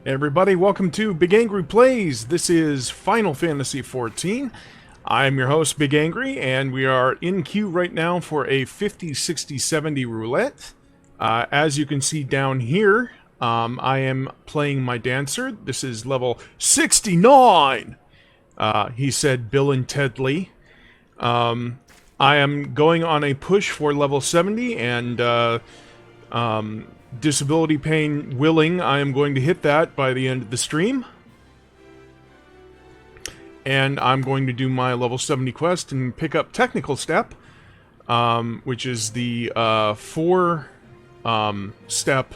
Hey everybody, welcome to BigAngry Plays. This is Final Fantasy XIV. I'm your host, BigAngry, and we are in queue right now for a 50, 60, 70 roulette. As you can see down here, I am playing my dancer. This is level 69, he said Bill and Ted Lee. I am going on a push for level 70, and disability pain willing, I am going to hit that by the end of the stream. And I'm going to do my level 70 quest and pick up Technical Step, which is the 4-step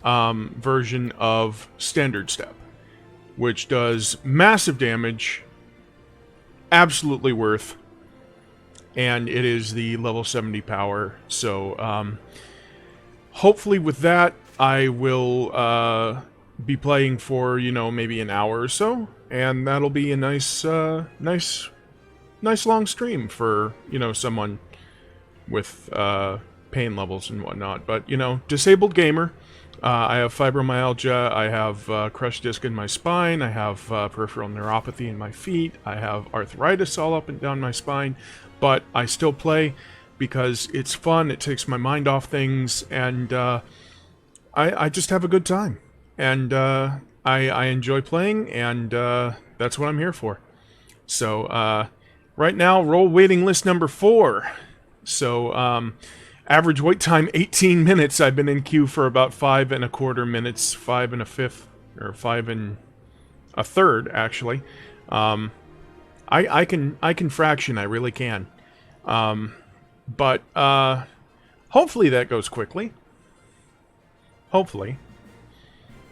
version of Standard Step, which does massive damage, absolutely worth, and it is the level 70 power, so hopefully with that, I will be playing for, maybe an hour or so, and that'll be a nice long stream for, someone with pain levels and whatnot. But, disabled gamer. I have fibromyalgia, I have crushed disc in my spine, I have peripheral neuropathy in my feet, I have arthritis all up and down my spine, but I still play because it's fun, it takes my mind off things, and I just have a good time. And I enjoy playing, and that's what I'm here for. So, right now, roll waiting list number 4. So, average wait time 18 minutes. I've been in queue for about 5 1/4 minutes, 5 1/5, or 5 1/3, actually. I can fraction, I really can. But hopefully that goes quickly. Hopefully.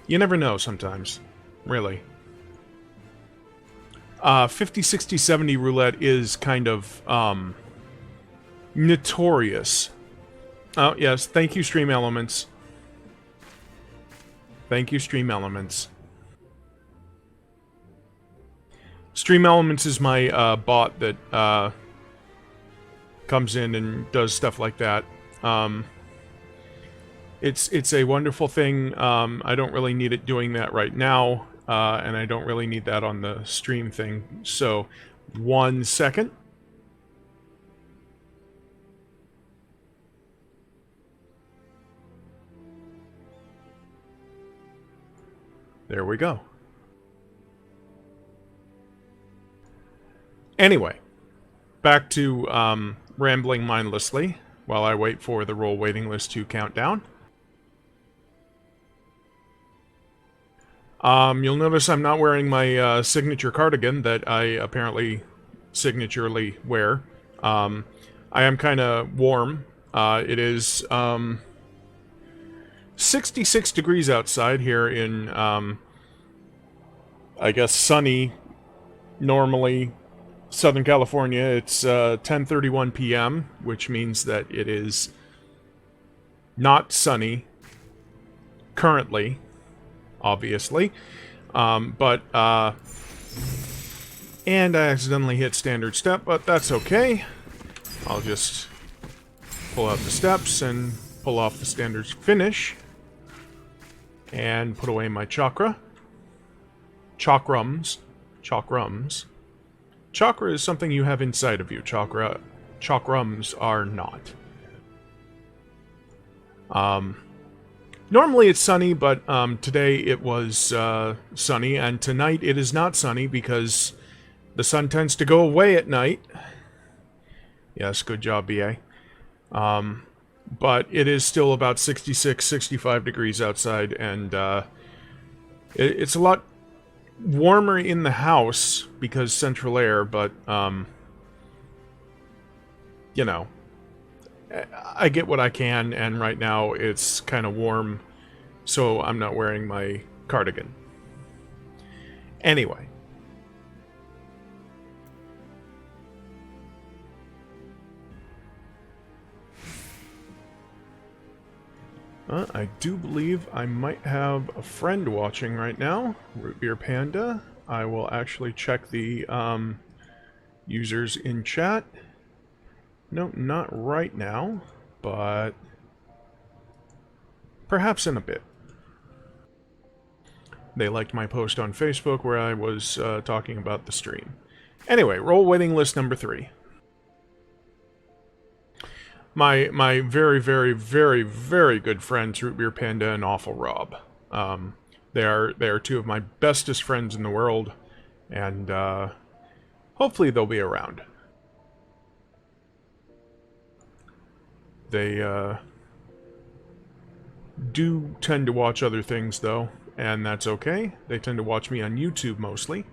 You never know sometimes. Really. 50, 60, 70 roulette is kind of notorious. Oh, yes. Thank you, Stream Elements. Thank you, Stream Elements. Stream Elements is my bot that comes in and does stuff like that. It's a wonderful thing. I don't really need it doing that right now, and I don't really need that on the stream thing. So, 1 second. There we go. Anyway, back to rambling mindlessly while I wait for the roll waiting list to count down. You'll notice I'm not wearing my signature cardigan that I apparently signaturely wear. I am kind of warm. It is 66 degrees outside here in, I guess, sunny, normally Southern California. It's 10:31 p.m., which means that it is not sunny currently, obviously. And I accidentally hit standard step, but that's okay. I'll just pull out the steps and pull off the standard finish. And put away my chakra. Chakrams. Chakrams. Chakra is something you have inside of you. Chakrams are not. Normally it's sunny, but today it was sunny, and tonight it is not sunny because the sun tends to go away at night. Yes, good job, BA. But it is still about 66, 65 degrees outside, and it's a lot warmer in the house because central air, but, you know, I get what I can, and right now it's kind of warm, so I'm not wearing my cardigan. Anyway. I do believe I might have a friend watching right now, Root Beer Panda. I will actually check the users in chat. No, not right now, but perhaps in a bit. They liked my post on Facebook where I was talking about the stream. Anyway, roll waiting list number 3. My very, very, very, very good friends, Root Beer Panda and Awful Rob. They are two of my bestest friends in the world, and hopefully they'll be around. They do tend to watch other things, though, and that's okay. They tend to watch me on YouTube mostly.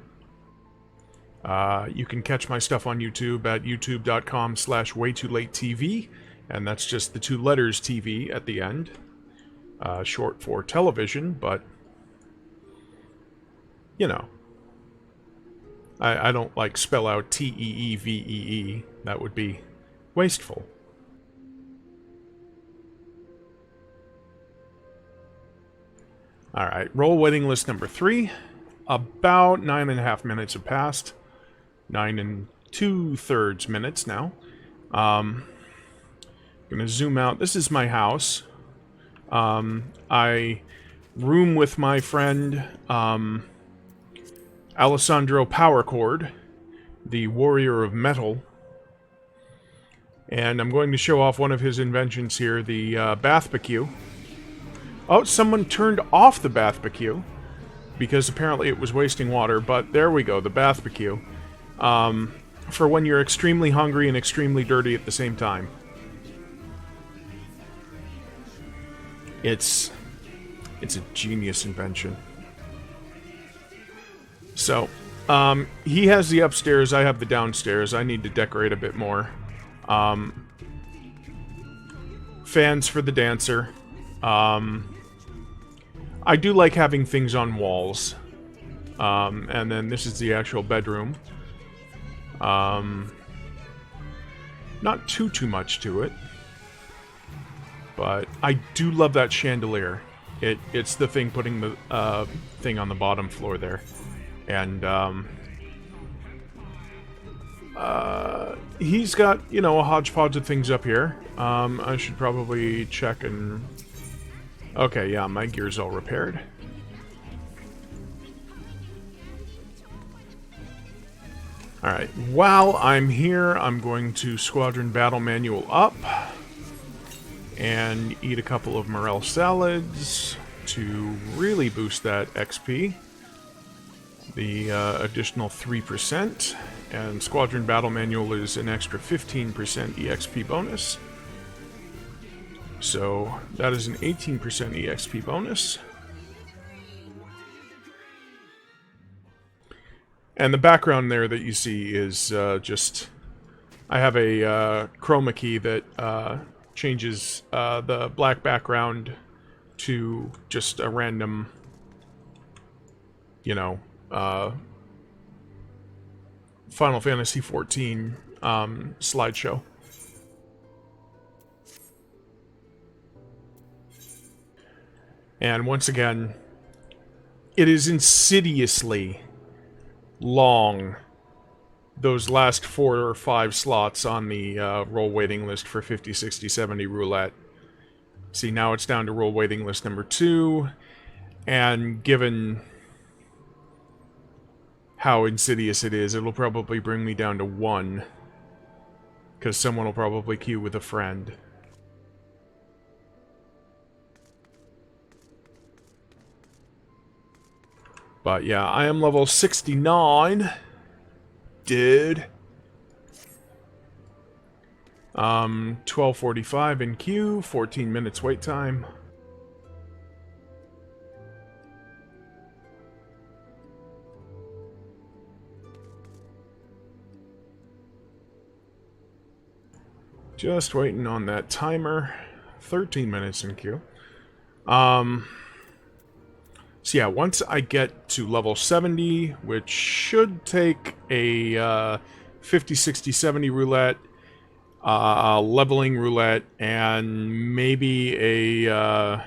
You can catch my stuff on YouTube at youtube.com/waytoolatetv, and that's just the 2 letters TV at the end. Short for television, but, you know. I don't, like, spell out T-E-E-V-E-E. That would be wasteful. Alright, roll waiting list number 3. About 9.5 minutes have passed. 9 2/3 minutes now. I'm gonna zoom out. This is my house. I room with my friend, Alessandro Powercord, the Warrior of Metal. And I'm going to show off one of his inventions here, the Bathbacue. Oh, someone turned off the Bathbacue, because apparently it was wasting water, but there we go, the Bathbacue. For when you're extremely hungry and extremely dirty at the same time. It's a genius invention. So, he has the upstairs, I have the downstairs. I need to decorate a bit more. Fans for the dancer. I do like having things on walls. And then this is the actual bedroom. Not too much to it. But I do love that chandelier. It's the thing putting the thing on the bottom floor there. And he's got, you know, a hodgepodge of things up here. I should probably check and... Okay, yeah, my gear's all repaired. Alright, while I'm here, I'm going to Squadron Battle Manual up. And eat a couple of morel salads to really boost that XP. The additional 3%. And Squadron Battle Manual is an extra 15% EXP bonus. So that is an 18% EXP bonus. And the background there that you see is just... I have a chroma key that changes the black background to just a random, you know, Final Fantasy XIV slideshow. And once again, it is insidiously long, those last 4 or 5 slots on the roll waiting list for 50, 60, 70 roulette. See, now it's down to roll waiting list number 2, and given how insidious it is, it'll probably bring me down to 1, because someone will probably queue with a friend. But yeah, I am level 69. Dude. 12:45 in queue, 14 minutes wait time. Just waiting on that timer. 13 minutes in queue. So yeah, once I get to level 70, which should take a 50, 60, 70 roulette, leveling roulette, and maybe a...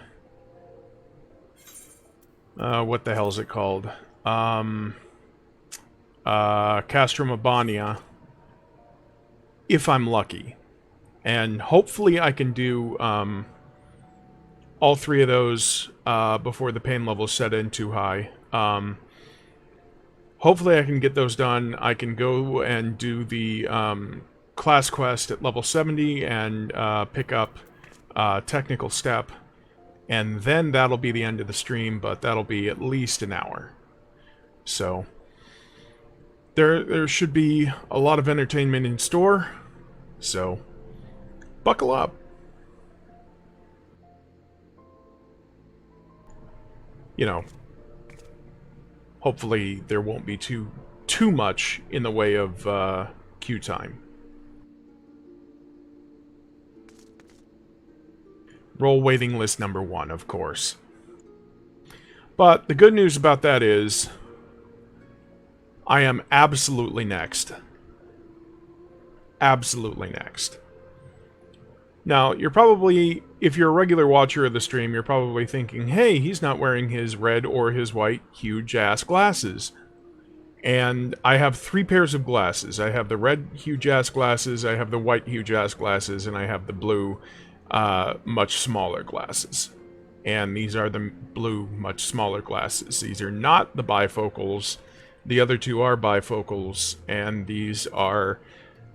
what the hell is it called? Castromabania, if I'm lucky. And hopefully I can do all 3 of those before the pain levels set in too high. Hopefully I can get those done. I can go and do the class quest at level 70 and pick up technical step. And then that'll be the end of the stream, but that'll be at least an hour. So there should be a lot of entertainment in store. So buckle up. You know, hopefully there won't be too much in the way of queue time. Roll waiting list number 1, of course. But the good news about that is I am absolutely next. Absolutely next. Now, you're probably, if you're a regular watcher of the stream, you're probably thinking, hey, he's not wearing his red or his white huge-ass glasses. And I have 3 pairs of glasses. I have the red huge-ass glasses, I have the white huge-ass glasses, and I have the blue, much smaller glasses. And these are the blue, much smaller glasses. These are not the bifocals. The other 2 are bifocals, and these are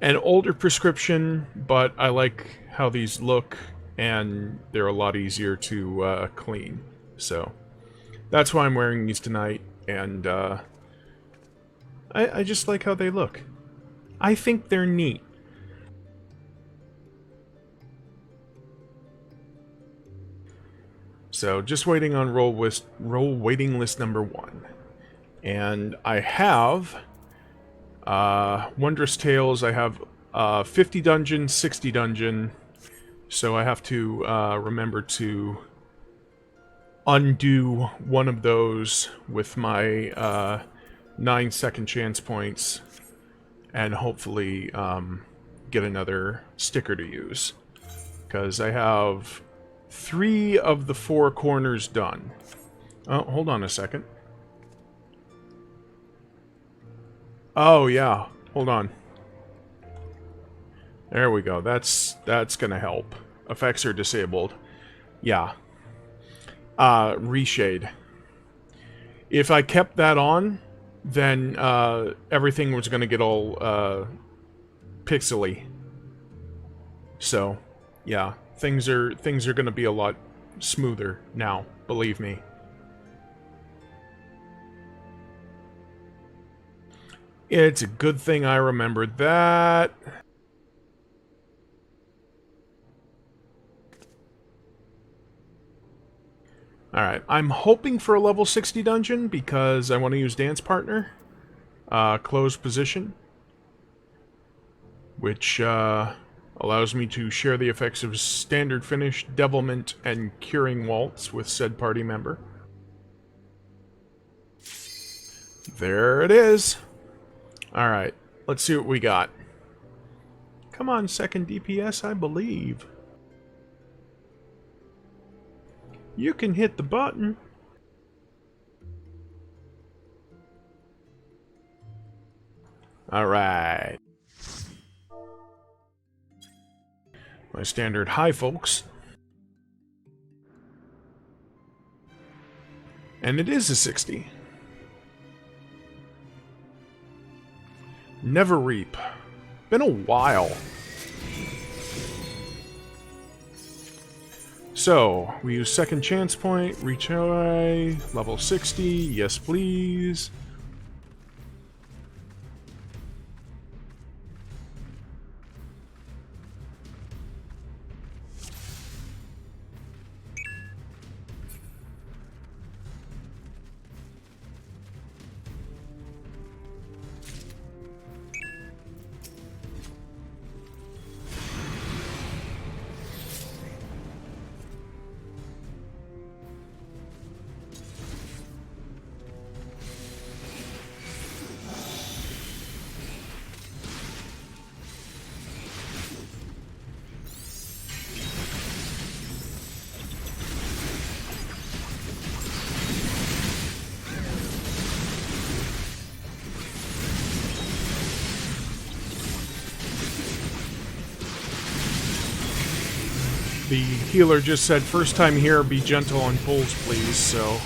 an older prescription, but I like how these look, and they're a lot easier to clean. So that's why I'm wearing these tonight, and I just like how they look. I think they're neat. So just waiting on roll waiting list number 1. And I have Wondrous Tales. I have 50 dungeon, 60 dungeon. So I have to remember to undo one of those with my 9 second chance points, and hopefully get another sticker to use. Because I have 3 of the 4 corners done. Oh, hold on a second. Oh, yeah. Hold on. There we go. That's gonna help. Effects are disabled. Yeah. Reshade. If I kept that on, then everything was gonna get all pixely. So, yeah. Things are gonna be a lot smoother now, believe me. It's a good thing I remembered that. Alright, I'm hoping for a level 60 dungeon because I want to use Dance Partner. Closed position. Which allows me to share the effects of Standard Finish, Devilment, and Curing Waltz with said party member. There it is. Alright, let's see what we got. Come on, second DPS, I believe. You can hit the button. Alright. My standard high, folks. And it is a 60. Never Reap. Been a while. So, we use second chance point, retry, level 60, yes please. The healer just said, first time here, be gentle on pulls, please, so...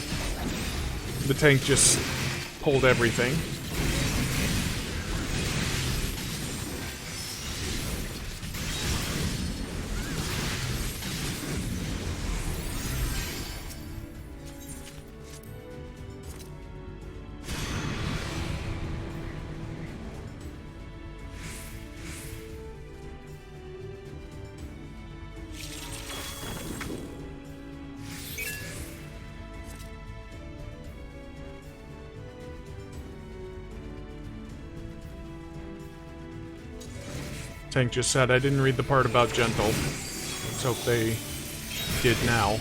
The tank just pulled everything. Tank just said, I didn't read the part about gentle. Let's hope they did now.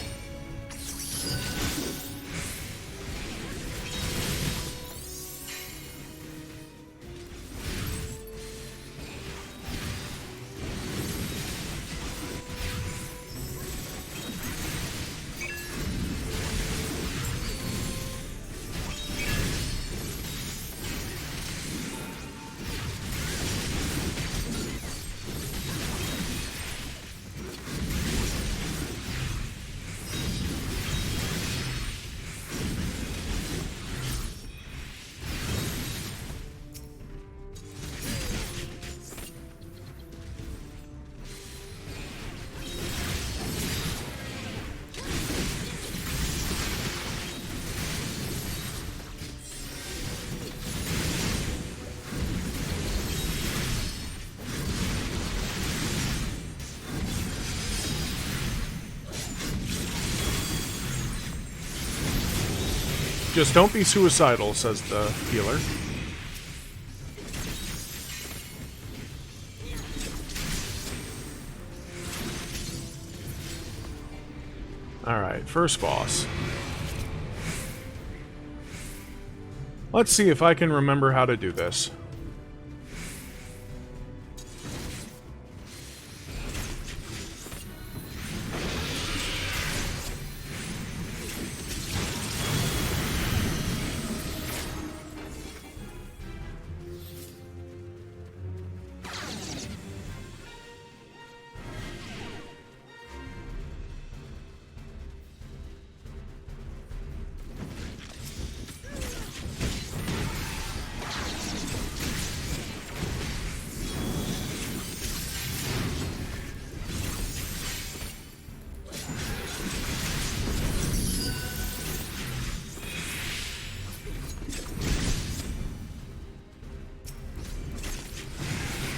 Just don't be suicidal, says the healer. Alright, first boss. Let's see if I can remember how to do this.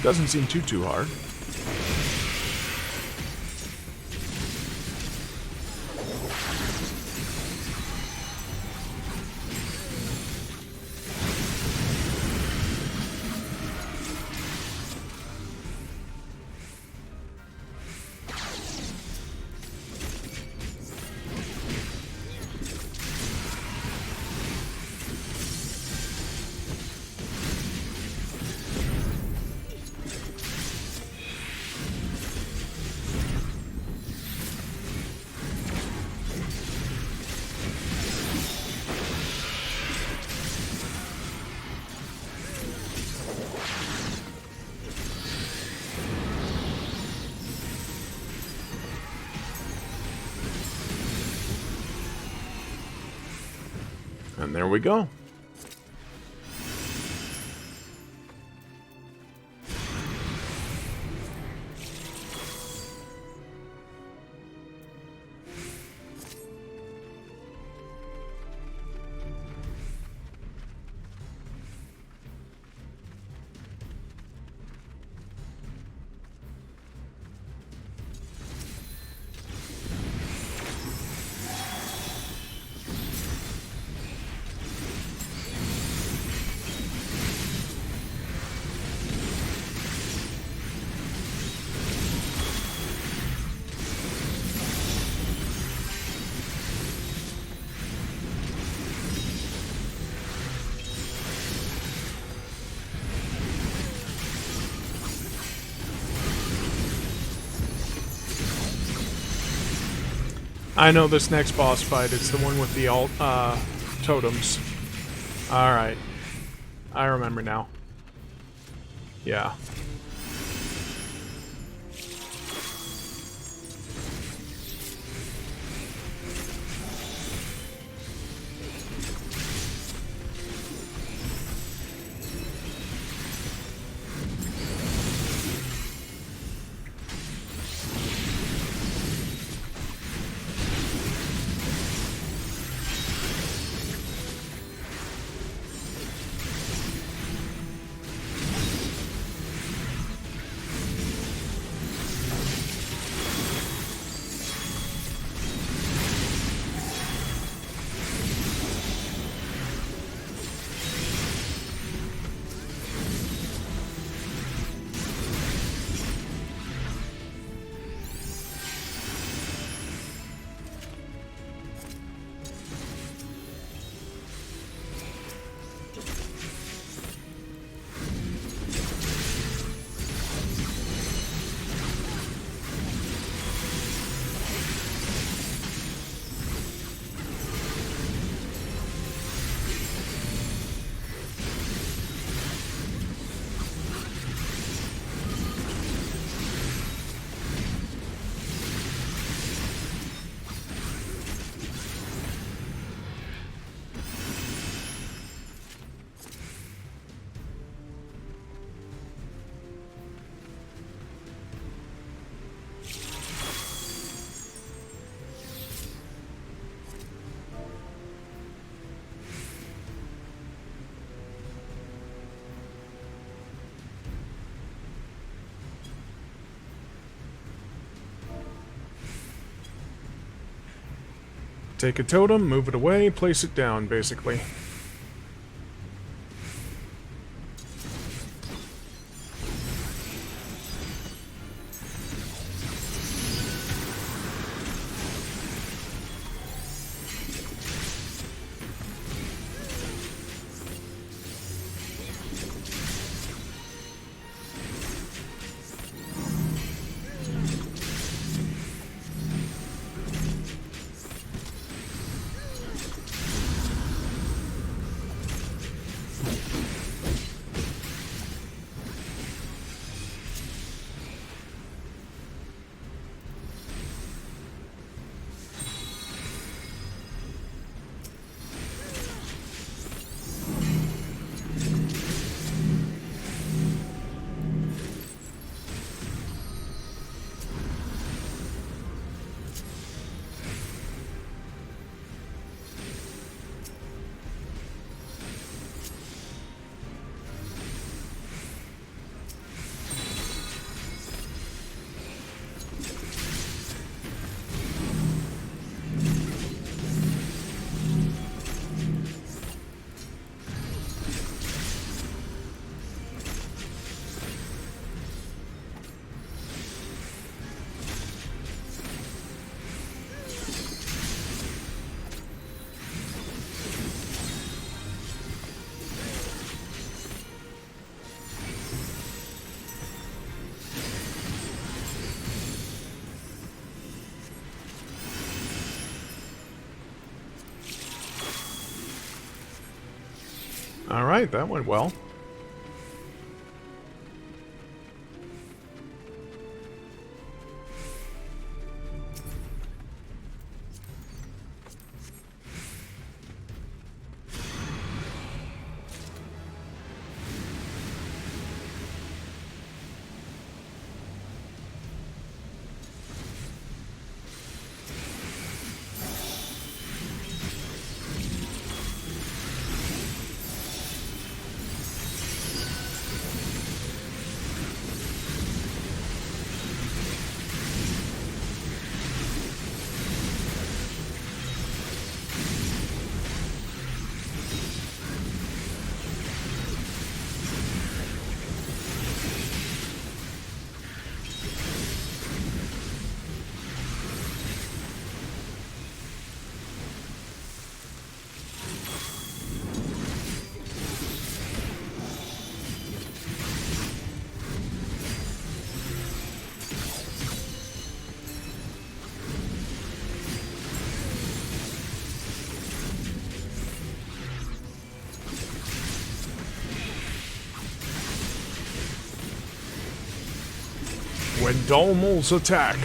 Doesn't seem too hard. And there we go. I know this next boss fight. It's the one with the totems. Alright. I remember now. Yeah. Take a totem, move it away, place it down, basically. Alright, that went well. When Dolmals attack.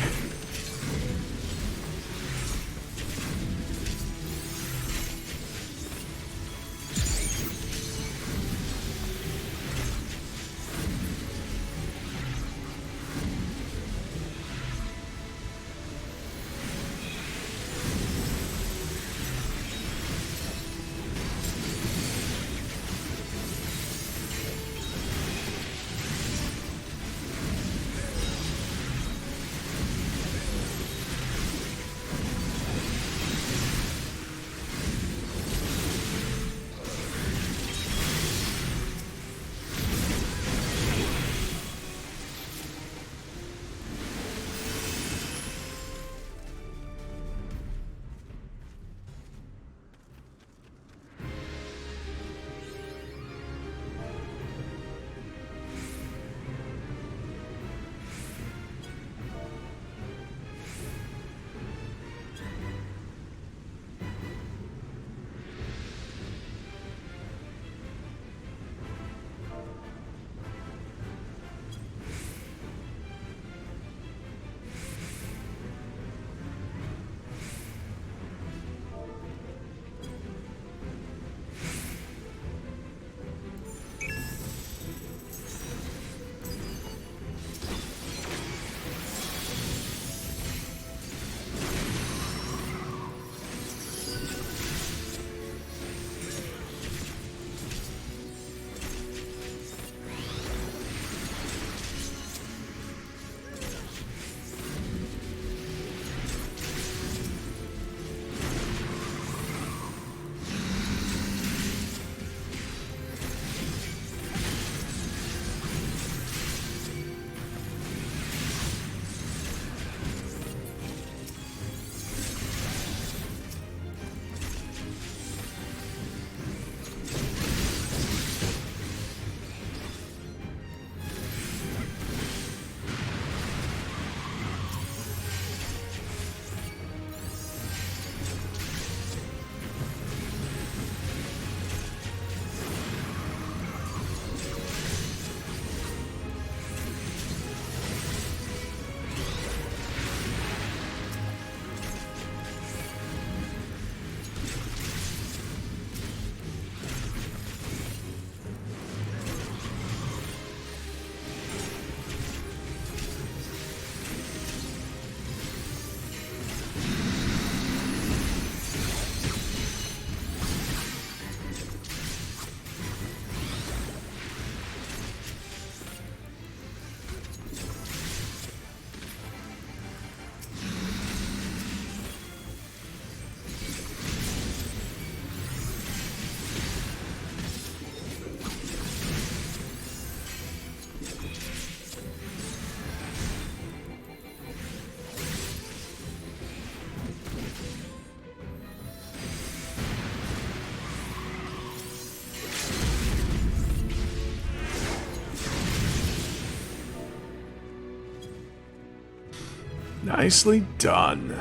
Nicely done.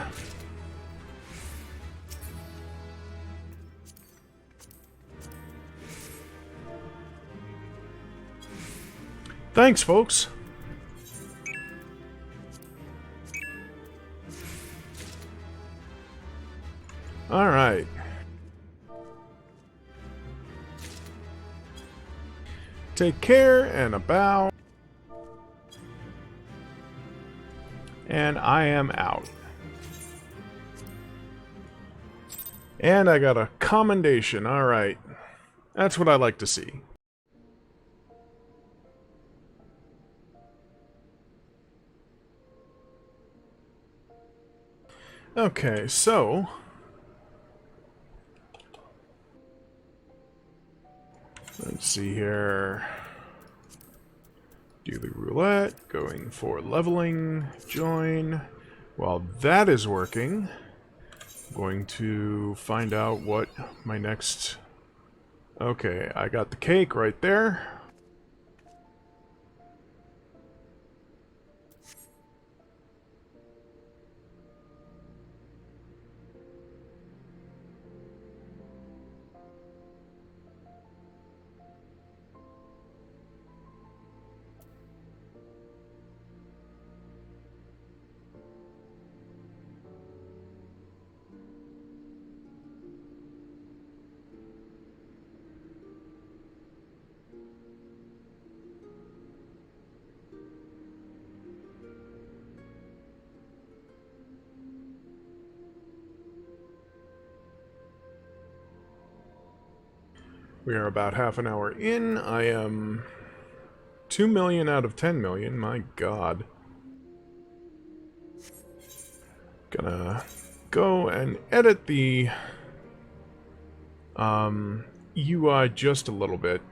Thanks, folks. All right. Take care and a bow. And I am out. And I got a commendation. All right. That's what I like to see. Okay, so let's see here. Daily roulette, going for leveling, join. While that is working, I'm going to find out what my next... Okay, I got the cake right there. We are about half an hour in. I am 2 million out of 10 million. My God. Gonna go and edit the UI just a little bit.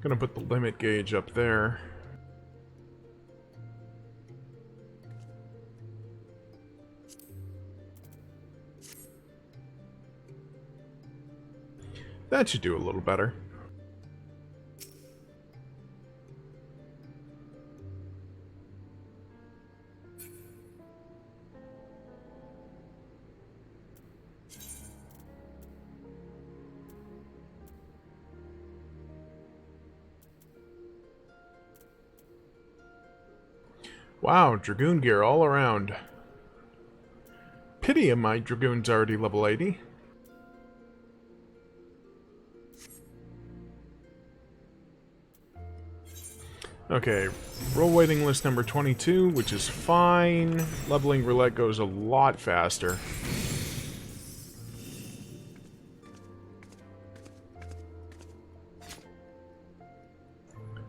Gonna put the limit gauge up there. That should do a little better. Wow, Dragoon gear all around. Pity my Dragoon's already level 80. Okay, roll waiting list number 22, which is fine. Leveling roulette goes a lot faster.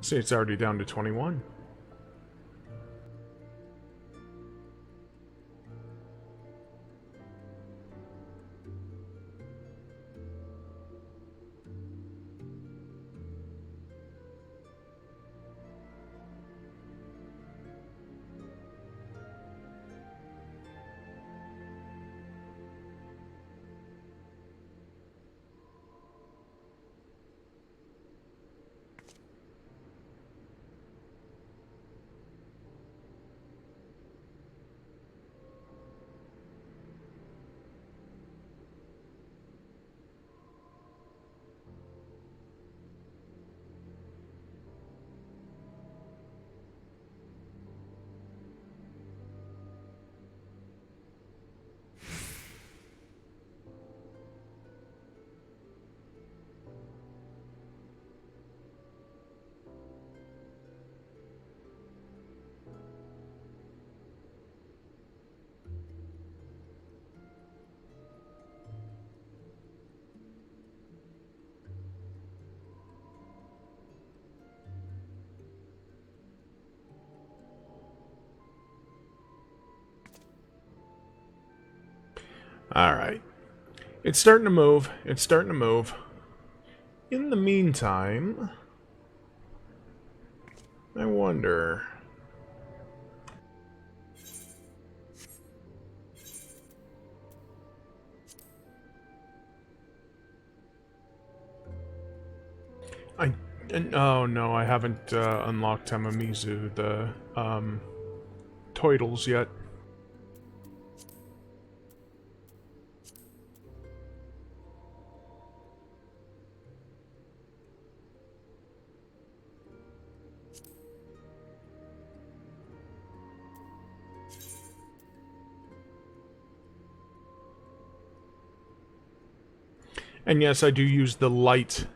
See, it's already down to 21. Alright. It's starting to move. It's starting to move. In the meantime, I wonder... Oh no, I haven't unlocked Tamamizu, the Toidles yet. And yes, I do use the light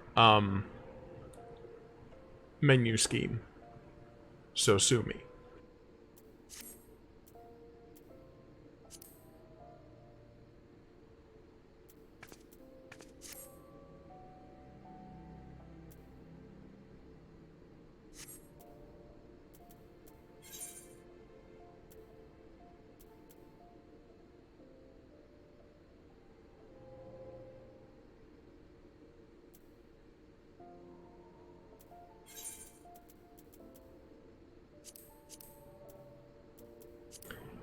menu scheme. So sue me.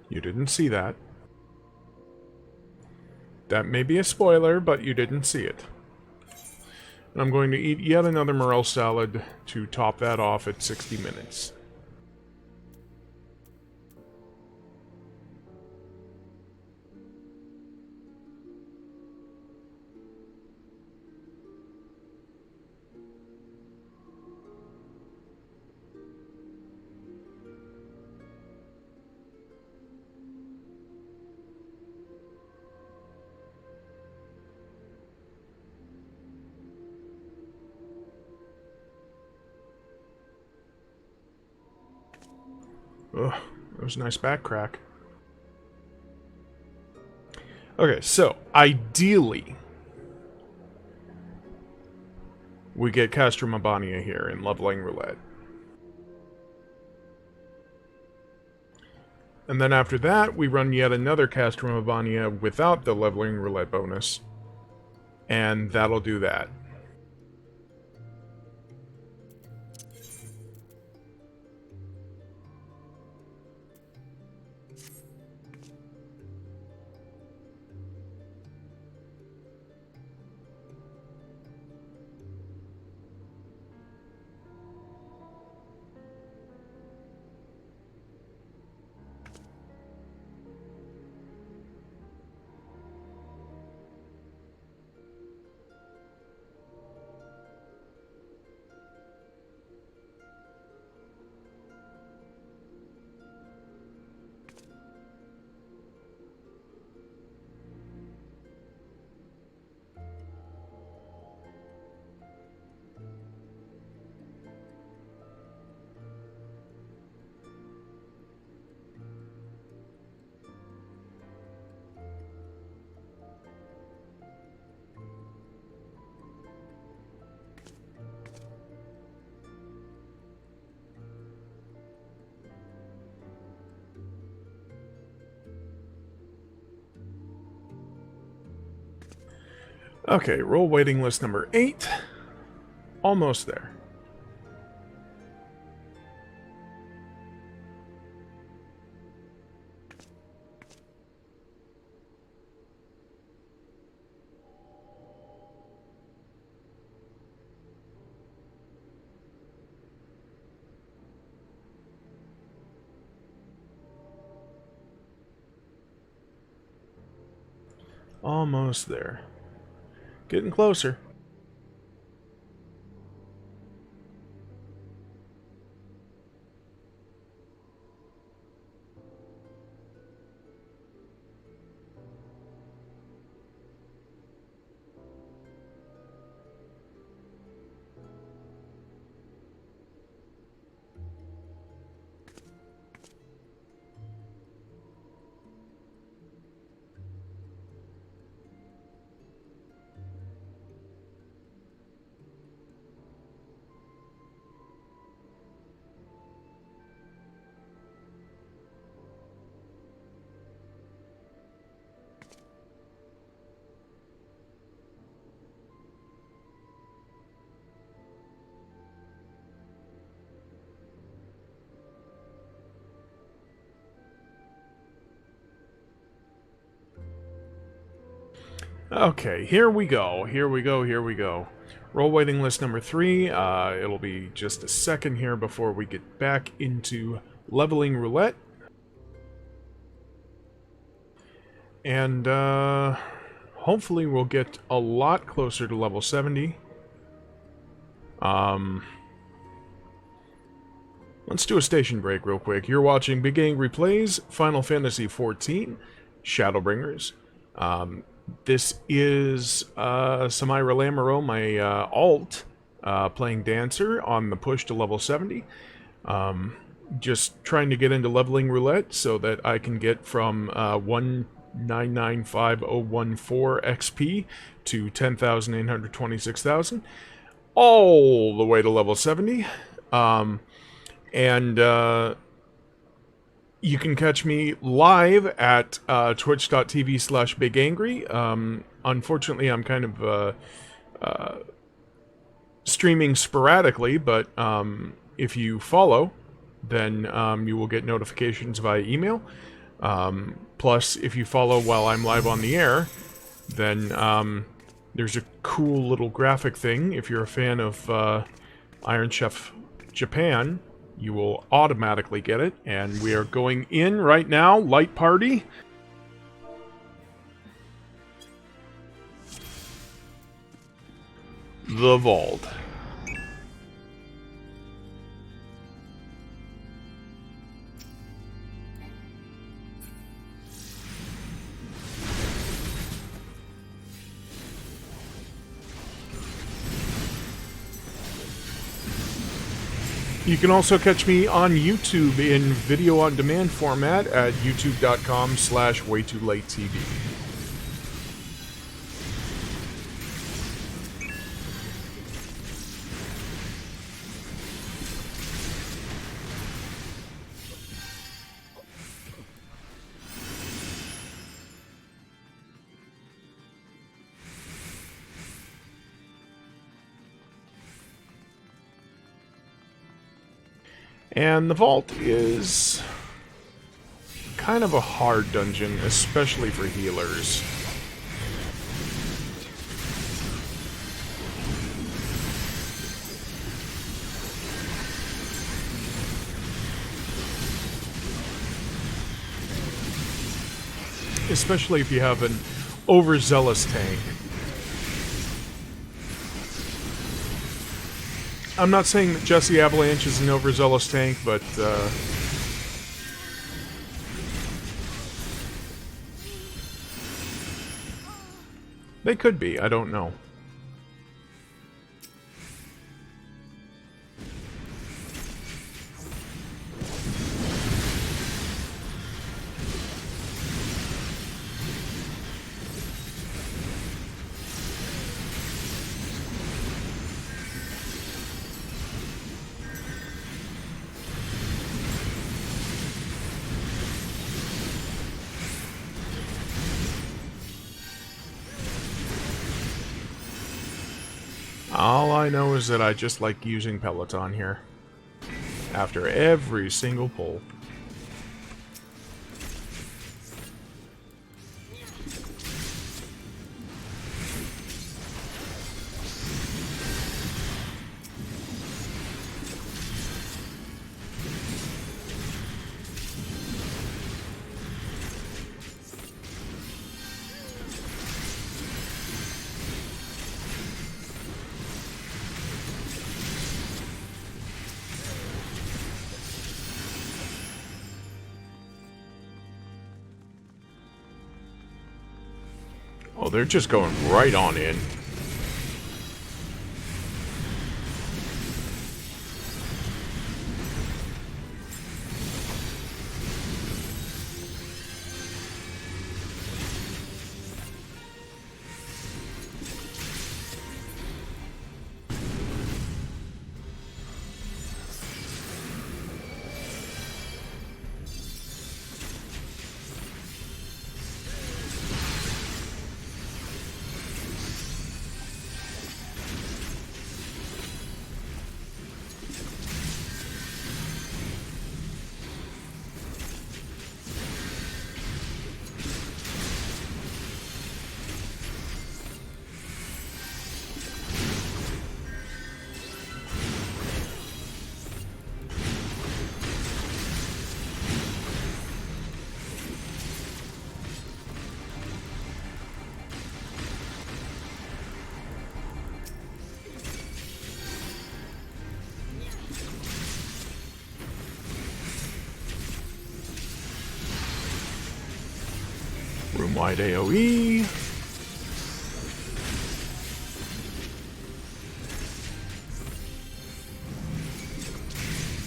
You didn't see that. That may be a spoiler, but you didn't see it. And I'm going to eat yet another morel salad to top that off at 60 minutes. Ugh, that was a nice back crack. Okay, so, ideally, we get Castromabania here in Leveling Roulette. And then after that, we run yet another Castromabania without the Leveling Roulette bonus. And that'll do that. Okay, roll waiting list number 8. Almost there. Almost there. Getting closer. Okay, here we go. Here we go. Here we go. Roll waiting list number 3. It'll be just a second here before we get back into leveling roulette. And hopefully we'll get a lot closer to level 70. Let's do a station break real quick. You're watching BigAngry Plays Final Fantasy XIV Shadowbringers. This is Samira Lamoureux, my alt, playing Dancer on the push to level 70. Just trying to get into leveling roulette so that I can get from 1,995,014 XP to 10,826,000, all the way to level 70. You can catch me live at twitch.tv/BigAngry. Unfortunately, I'm kind of streaming sporadically, but if you follow, then you will get notifications via email. Plus, if you follow while I'm live on the air, then there's a cool little graphic thing. If you're a fan of Iron Chef Japan, you will automatically get it. And we are going in right now, light party. The vault. You can also catch me on YouTube in video on demand format at youtube.com/waytoolatetv. And the vault is kind of a hard dungeon, especially for healers. Especially if you have an overzealous tank. I'm not saying that Jesse Avalanche is an overzealous tank, but they could be. I don't know. All I know is that I just like using Peloton here. After every single pull. Oh, they're just going right on in. Room-wide AoE.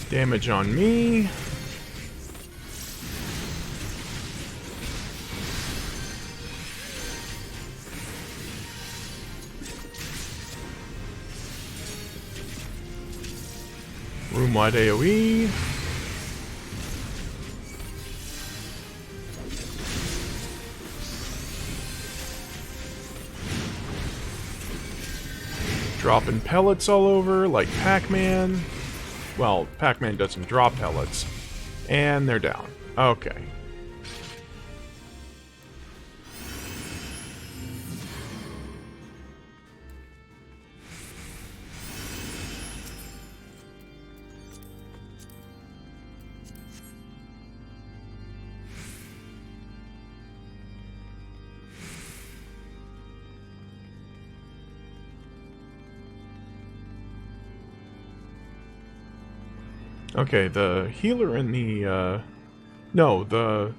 Damage on me. Room-wide AoE. Dropping pellets all over, like Pac-Man. Well, Pac-Man doesn't drop pellets. And they're down. Okay. Okay, the healer and the, no, the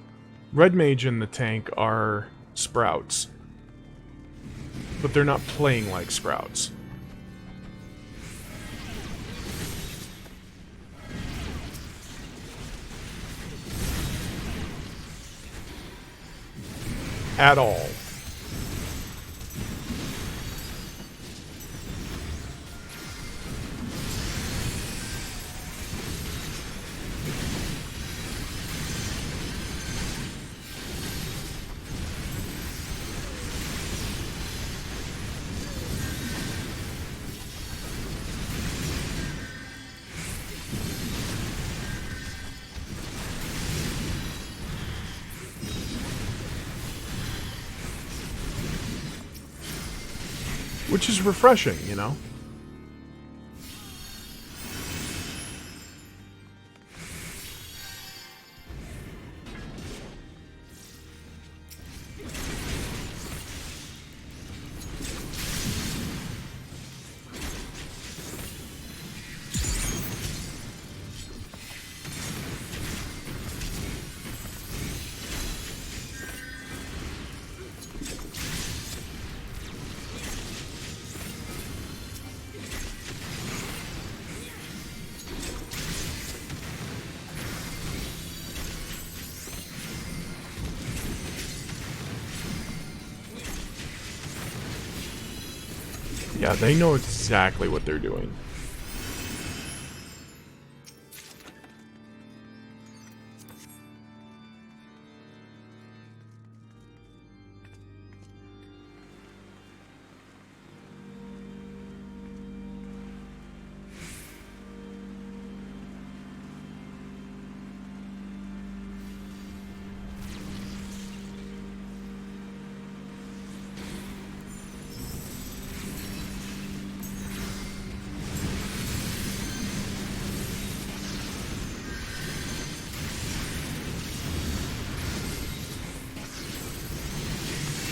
red mage and the tank are sprouts. But they're not playing like sprouts. At all. Which is refreshing, you know? Yeah, they know exactly what they're doing.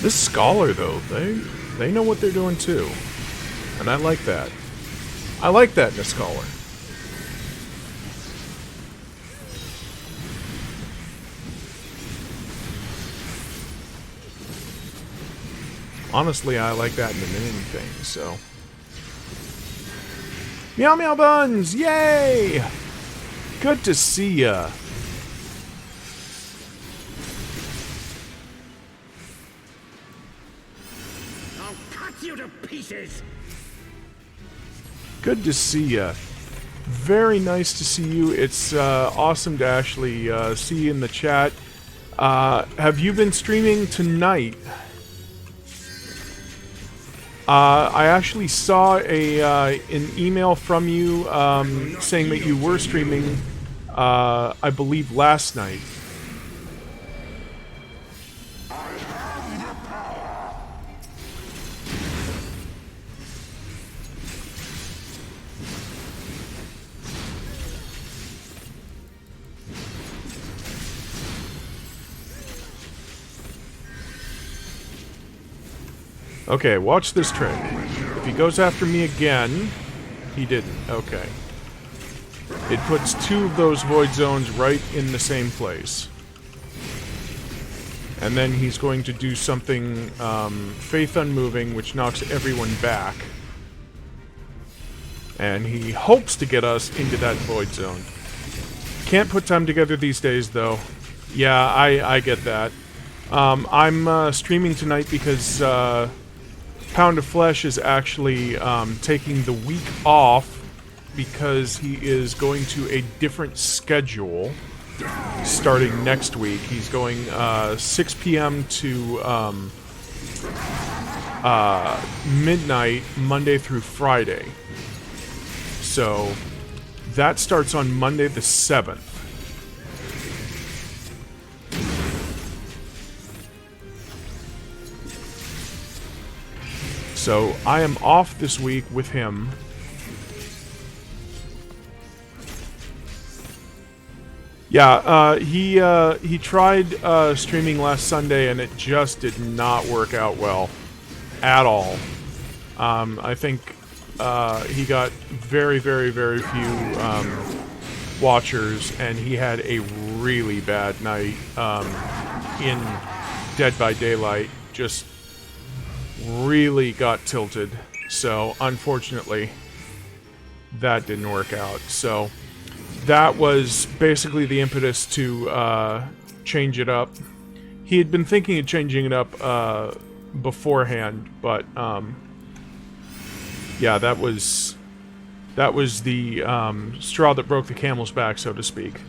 This Scholar, though, they know what they're doing, too. And I like that. I like that in a Scholar. Honestly, I like that in anything, so... Meow Meow Buns! Yay! Good to see ya! You to pieces. Good to see ya. Very nice to see you. It's awesome to actually see you in the chat. Have you been streaming tonight? I actually saw an email from you saying that you were streaming, I believe, last night. Okay, watch this trick. If he goes after me again... He didn't. Okay. It puts two of those void zones right in the same place. And then he's going to do something Faith Unmoving, which knocks everyone back. And he hopes to get us into that Void Zone. Can't put time together these days, though. Yeah, I get that. I'm streaming tonight because Pound of Flesh is actually taking the week off because he is going to a different schedule starting next week. He's going 6 p.m. to midnight, Monday through Friday. So that starts on Monday the 7th. So I am off this week with him. Yeah, he tried streaming last Sunday and it just did not work out well at all. I think he got very, very, very few watchers, and he had a really bad night in Dead by Daylight. Just really got tilted. So, unfortunately, that didn't work out. So, that was basically the impetus to change it up. He had been thinking of changing it up beforehand, but yeah, that was the straw that broke the camel's back, so to speak.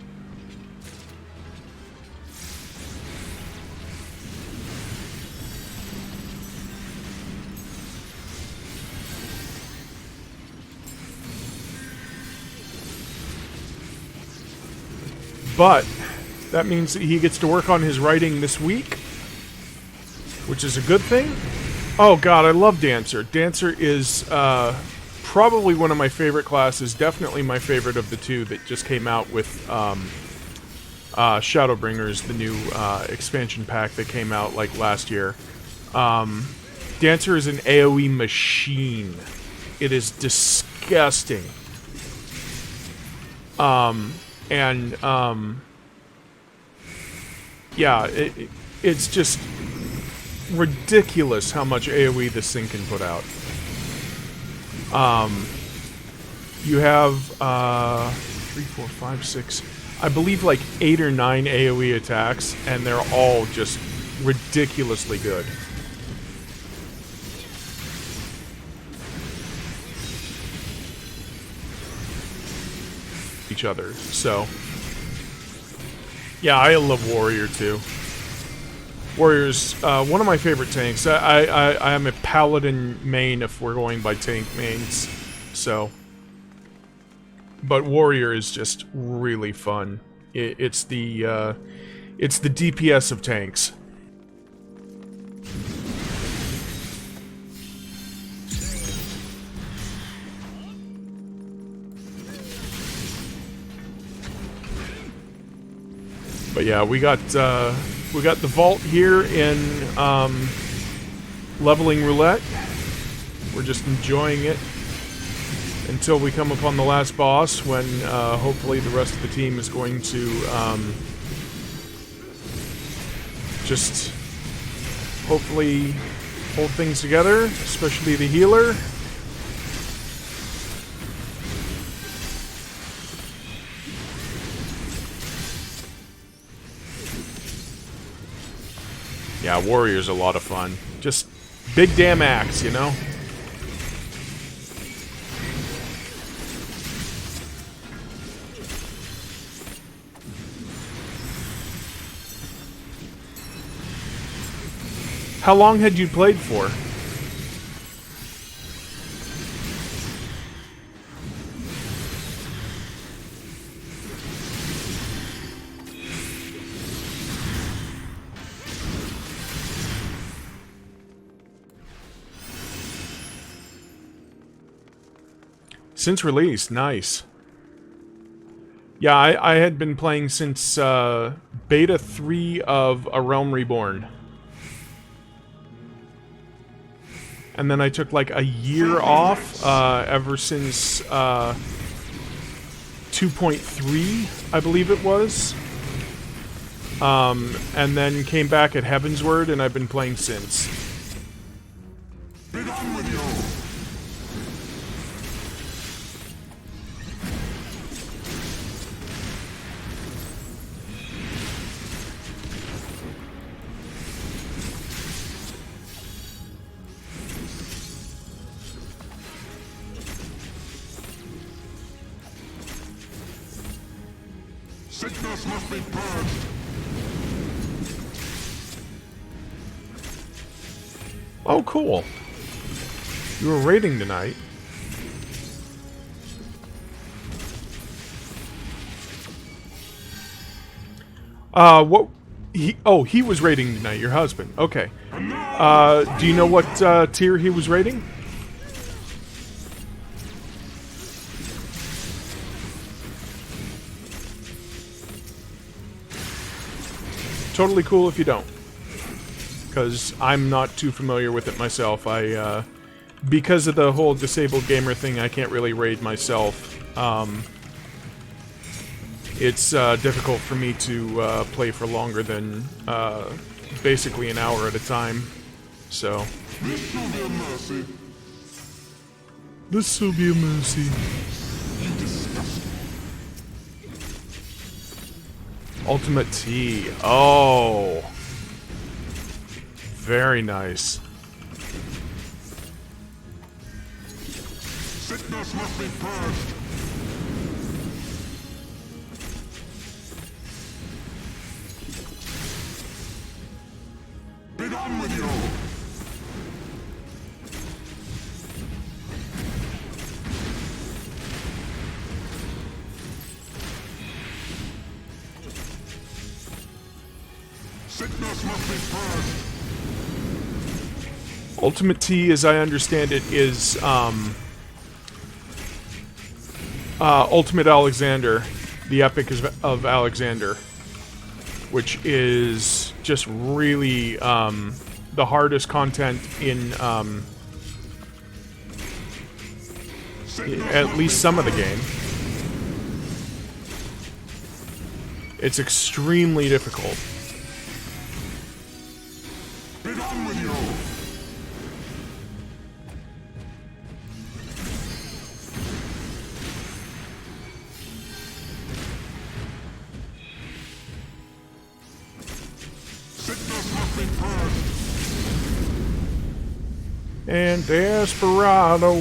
But that means that he gets to work on his writing this week, which is a good thing. Oh god, I love Dancer. Dancer is probably one of my favorite classes, definitely my favorite of the two that just came out with Shadowbringers, the new expansion pack that came out like last year. Dancer is an AoE machine. It is disgusting. Yeah, it's just ridiculous how much AoE this thing can put out. You have 3, 4, 5, 6, I believe like 8 or 9 AoE attacks, and they're all just ridiculously good. Each other, so yeah, I love Warrior too. Warrior's one of my favorite tanks. I am a Paladin main if we're going by tank mains, so. But Warrior is just really fun. It's the DPS of tanks. But yeah, we got the vault here in leveling roulette. We're just enjoying it until we come upon the last boss, when hopefully the rest of the team is going to just hopefully hold things together, especially the healer. Yeah, Warrior's a lot of fun. Just big damn axe, you know? How long had you played for? Since release, nice. Yeah, I had been playing since Beta 3 of A Realm Reborn. And then I took like a year off ever since 2.3, I believe it was. and then came back at Heavensward, and I've been playing since. Be done with you! Sickness must be purged! Oh, cool. You were raiding tonight. What? He was raiding tonight, your husband. Okay. Do you know what tier he was raiding? Totally cool if you don't. Because I'm not too familiar with it myself. Because of the whole disabled gamer thing, I can't really raid myself. It's difficult for me to play for longer than basically an hour at a time. So. This will be a mercy. This will be a mercy. You disgust me. Ultimate T. Oh. Very nice. Sickness must be purged. Be done with you! Sickness must be purged. Ultimate T, as I understand it, is Ultimate Alexander, the Epic of Alexander, which is just really the hardest content in at least some of the game. It's extremely difficult. Be done with you! Sickness must be purged. And Desperado.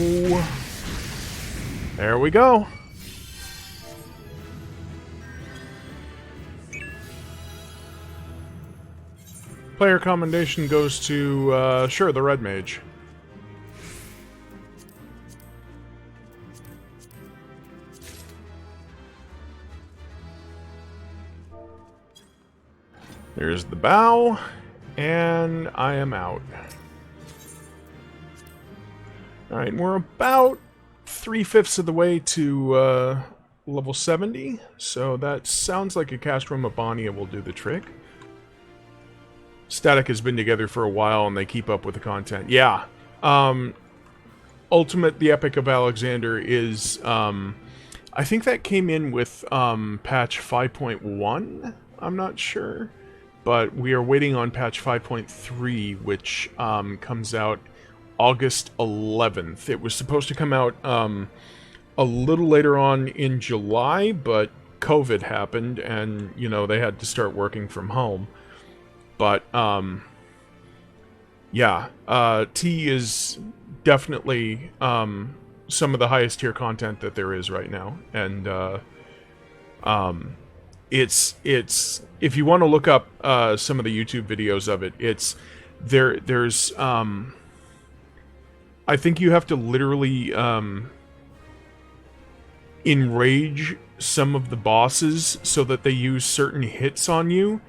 There we go. Player commendation goes to, sure, the Red Mage. There's the bow, and I am out. Alright, we're about 3/5 of the way to level 70, so that sounds like a Castrum Abania will do the trick. Static has been together for a while, and they keep up with the content. Yeah. Ultimate, the Epic of Alexander is, I think that came in with patch 5.1, I'm not sure. But we are waiting on patch 5.3, which comes out August 11th. It was supposed to come out a little later on in July, but COVID happened, and, you know, they had to start working from home. But, yeah, T is definitely some of the highest tier content that there is right now. And, it's if you want to look up some of the YouTube videos of it, there's I think you have to literally enrage some of the bosses so that they use certain hits on you,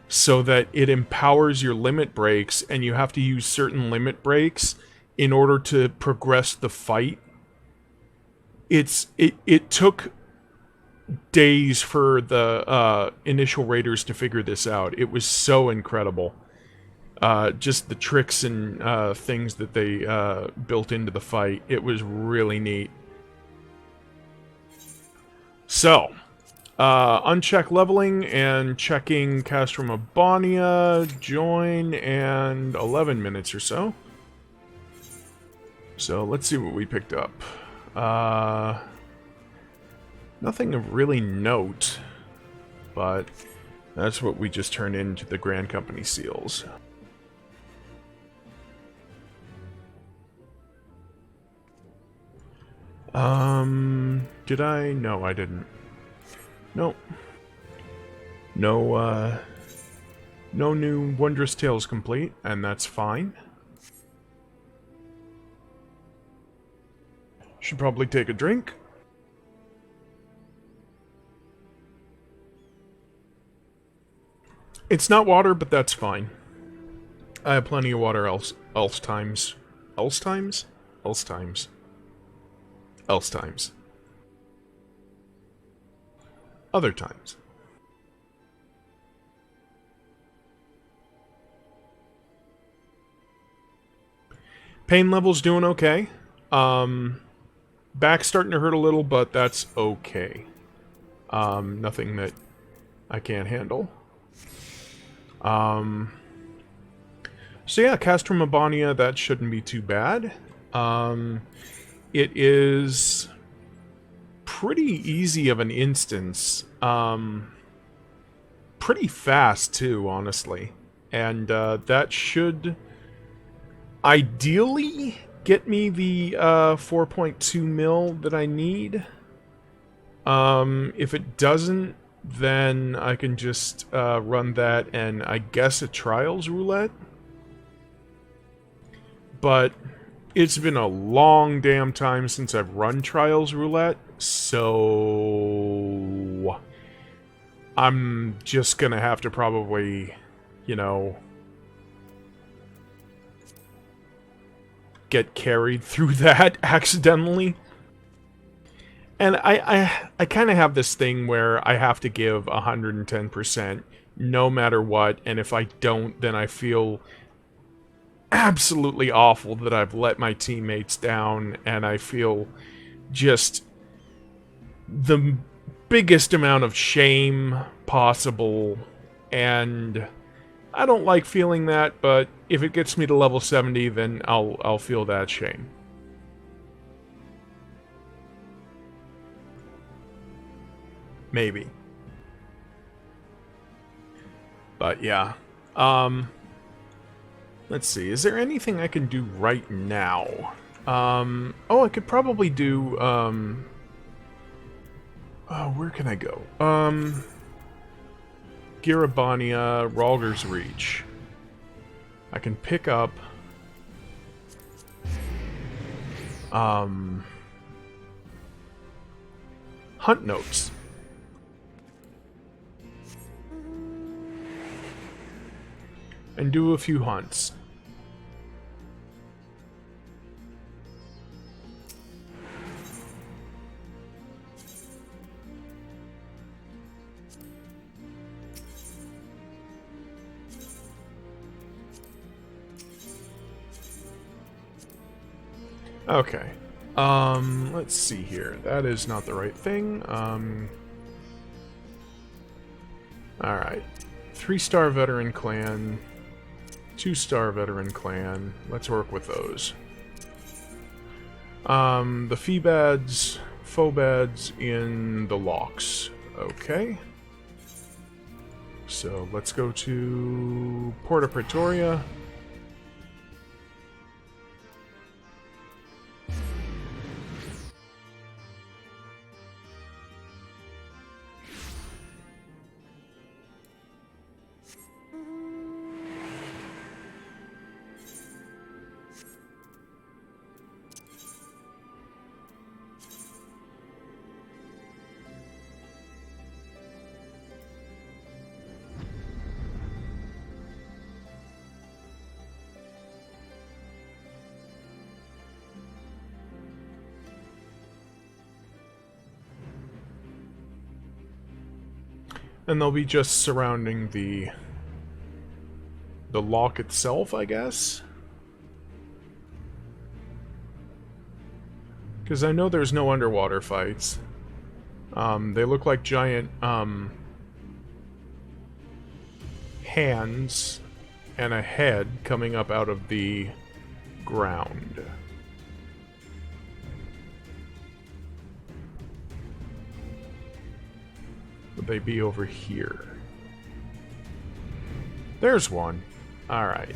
so that it empowers your limit breaks, and you have to use certain limit breaks in order to progress the fight. It took days for the initial raiders to figure this out. It was so incredible. Just the tricks and things that they built into the fight. It was really neat. So, Uncheck leveling and checking cast from Abonia, join, and 11 minutes or so. So let's see what we picked up. Nothing of really note, but that's what we just turned into the Grand Company seals. Did I? No, I didn't. Nope. No, no new Wondrous Tales complete, and that's fine. Should probably take a drink. It's not water, but that's fine. I have plenty of water else times. Else times? Else times. Else times. Other times. Pain level's doing okay. Back's starting to hurt a little, but that's okay. Nothing that I can't handle. So yeah, Castrum Abonia, that shouldn't be too bad. It is pretty easy of an instance. Pretty fast too, honestly. And that should ideally get me the 4.2 mil that I need. If it doesn't, then I can just run that and I guess a Trials Roulette. But it's been a long damn time since I've run Trials Roulette, so I'm just gonna have to probably, you know, get carried through that accidentally. And I kind of have this thing where I have to give 110% no matter what, and if I don't, then I feel absolutely awful that I've let my teammates down, and I feel just the biggest amount of shame possible, and I don't like feeling that, but if it gets me to level 70, then I'll feel that shame. Maybe. But yeah. Let's see. Is there anything I can do right now? Oh, I could probably do, oh, where can I go? Girabania, Ralger's Reach. I can pick up, Hunt Notes. And do a few hunts. Okay. Let's see here. That is not the right thing. Alright. 3-star veteran clan. 2-star veteran clan. Let's work with those. The Feebads, Phobads in the locks. Okay. So let's go to Porta Pretoria. And they'll be just surrounding the lock itself, I guess. Because I know there's no underwater fights. They look like giant hands and a head coming up out of the ground. Would they be over here? There's one. Alright.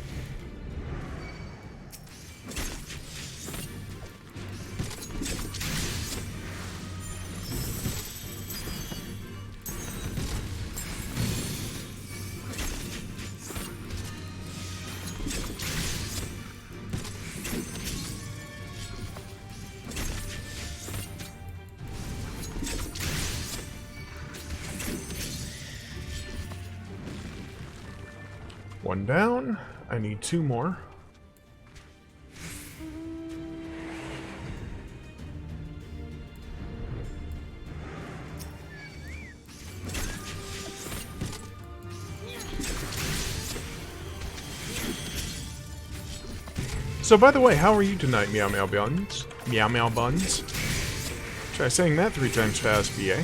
One down. I need 2 more. So, by the way, how are you tonight, Meow Meow Buns? Meow Meow Buns? Try saying that 3 times fast, BA.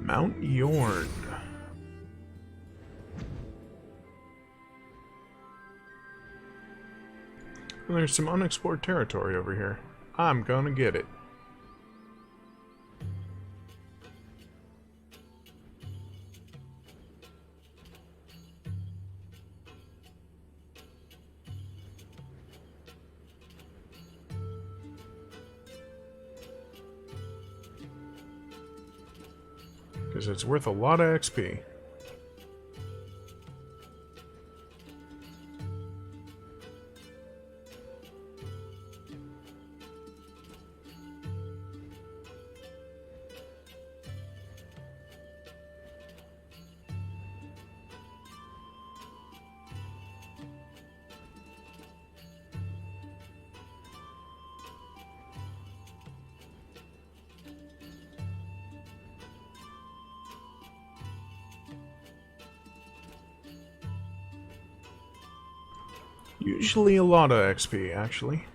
Mount Yorn. And there's some unexplored territory over here. I'm gonna get it. Because it's worth a lot of XP. Usually a lot of XP, actually.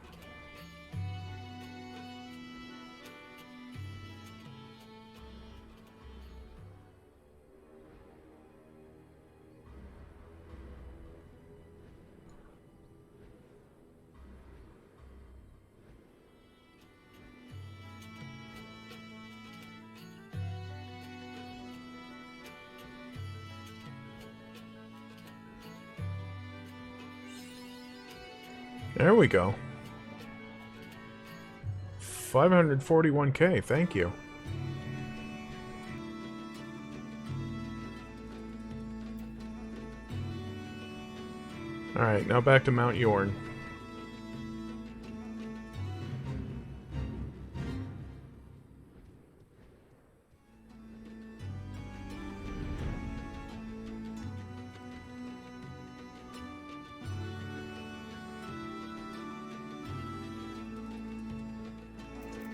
There we go. 541k, thank you. Alright, now back to Mount Yorn.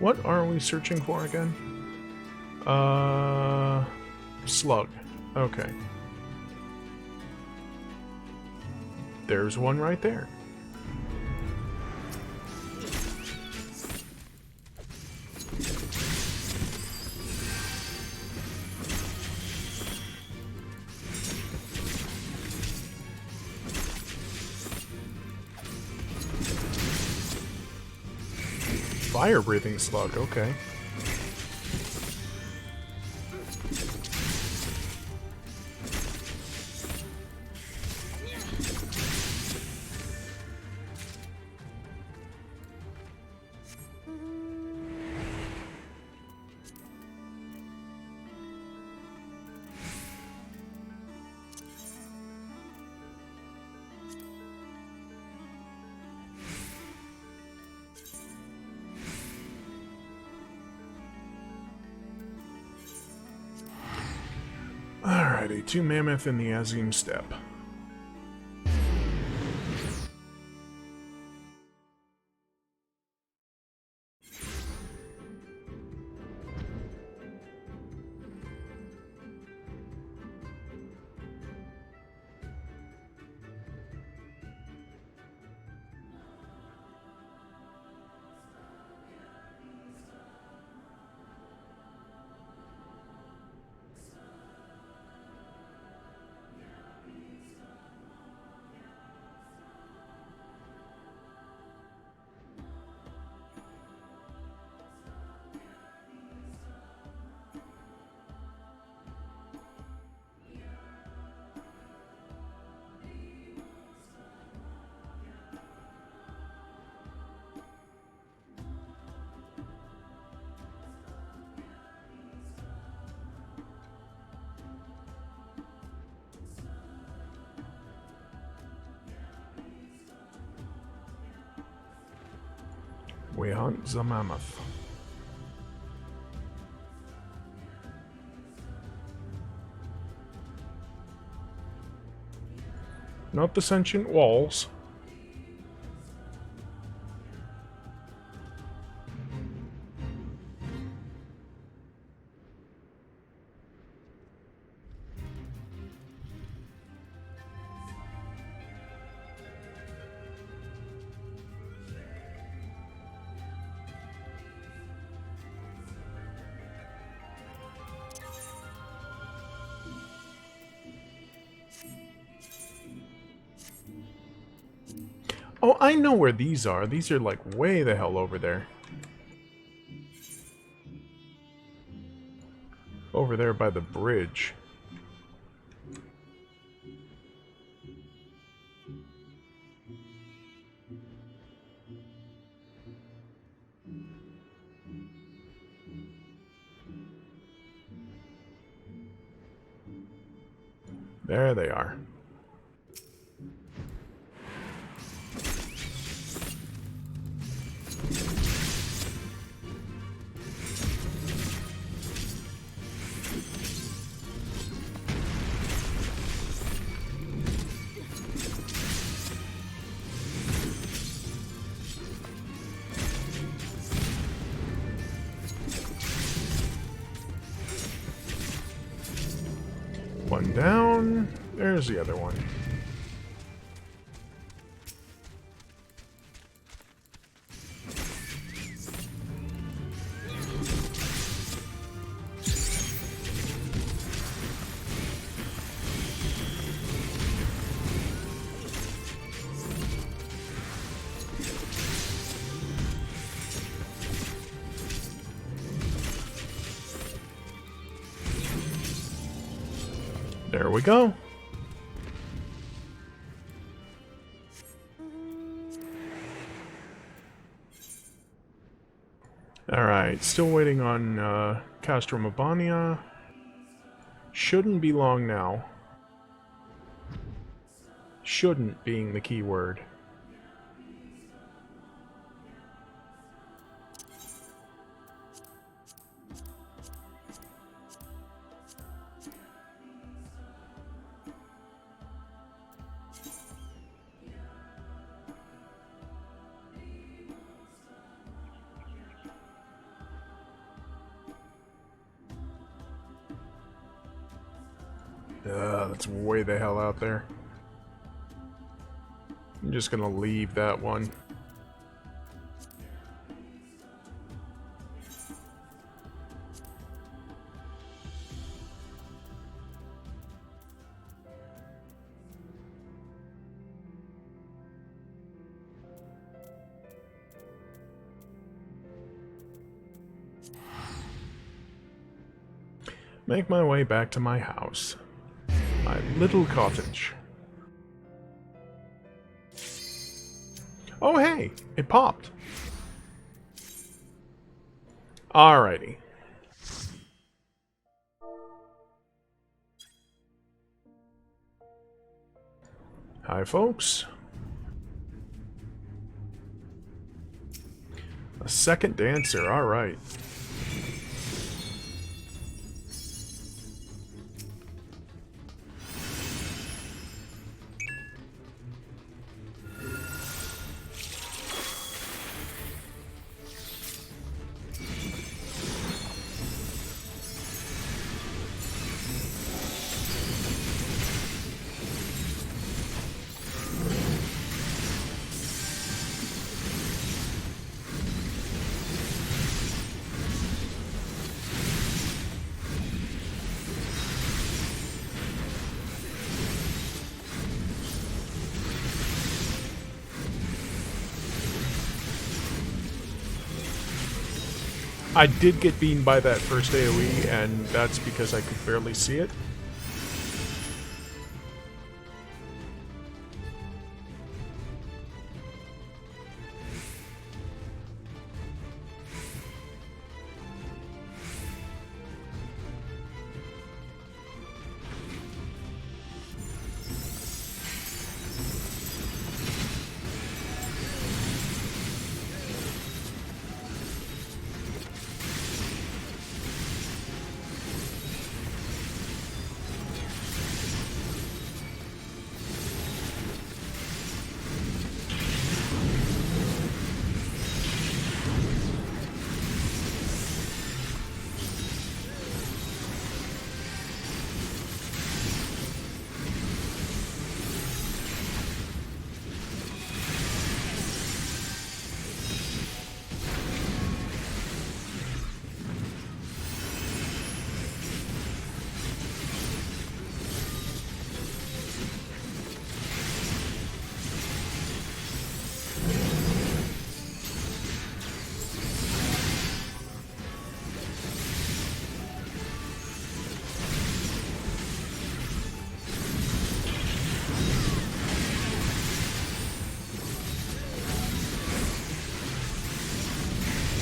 What are we searching for again? Slug. Okay. There's one right there. Fire-breathing slug, okay. Alrighty, 2 mammoth in the Azim steppe. We hunt the mammoth. Not the sentient walls. Oh, I know where these are. These are like way the hell over there. Over there by the bridge. There they are. One down. There's the other one. There we go. Alright, still waiting on Castro Mabania. Shouldn't be long now. Shouldn't being the key word. That's way the hell out there. I'm just gonna leave that one. Make my way back to my house. My little cottage. Oh hey, it popped. Alrighty. Hi folks. A second dancer, alright. I did get beaten by that first AoE, and that's because I could barely see it.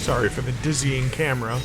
Sorry for the dizzying camera.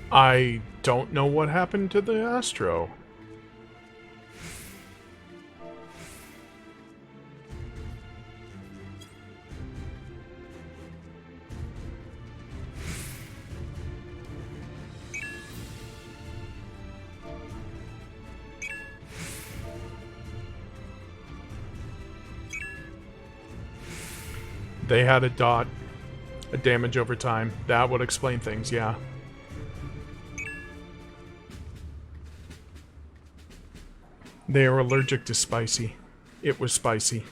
I don't know what happened to the Astro. They had a dot, a damage over time. That would explain things, yeah. They are allergic to spicy. It was spicy.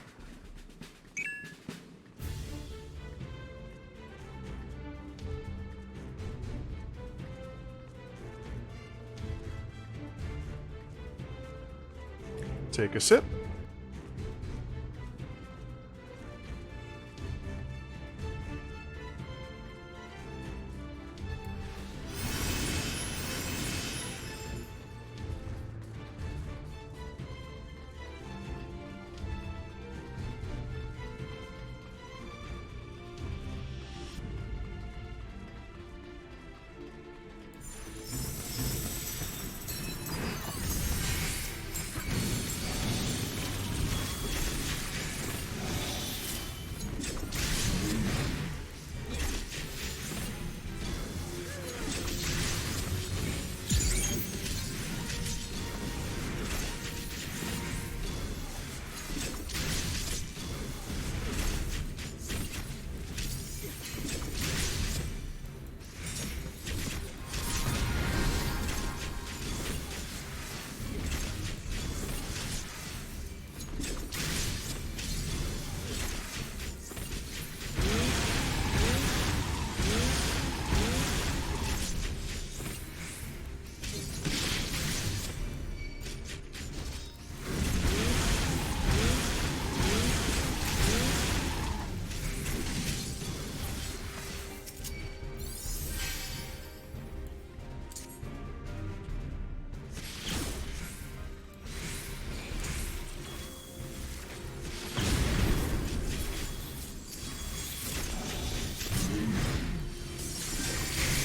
Take a sip.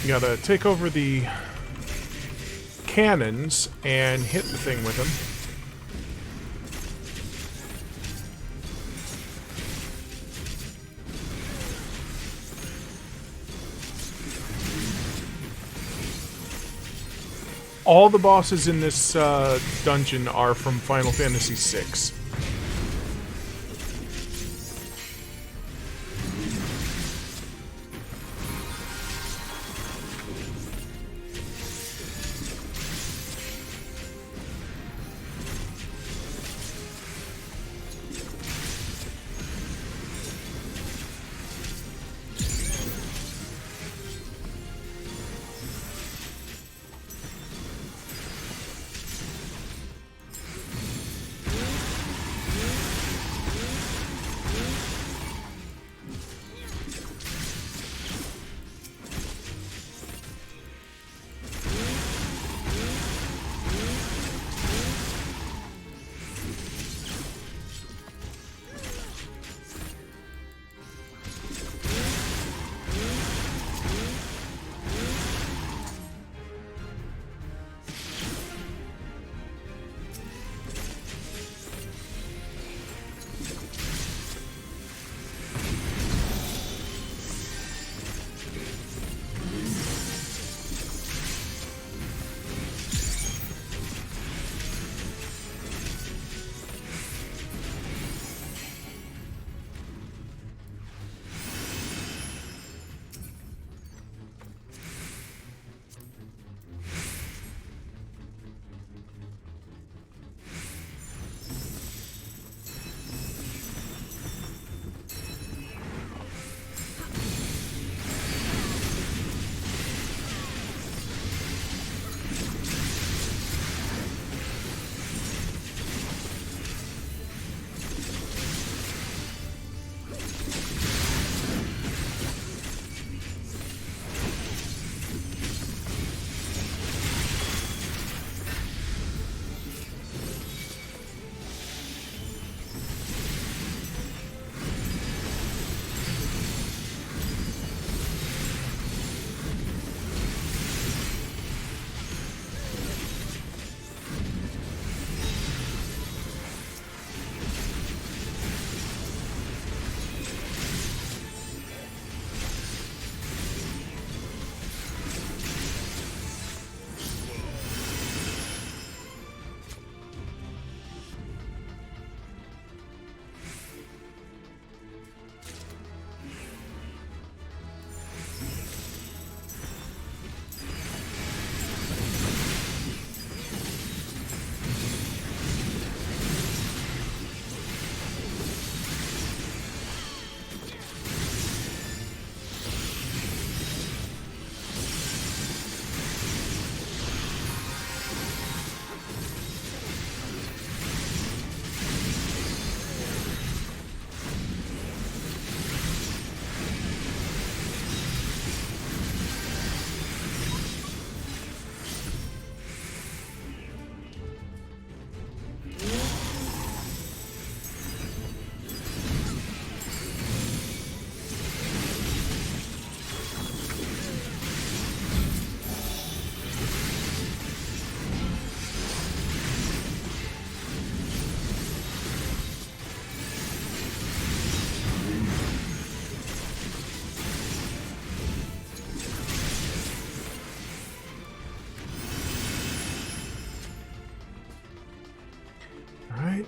You gotta take over the cannons and hit the thing with them. All the bosses in this dungeon are from Final Fantasy VI.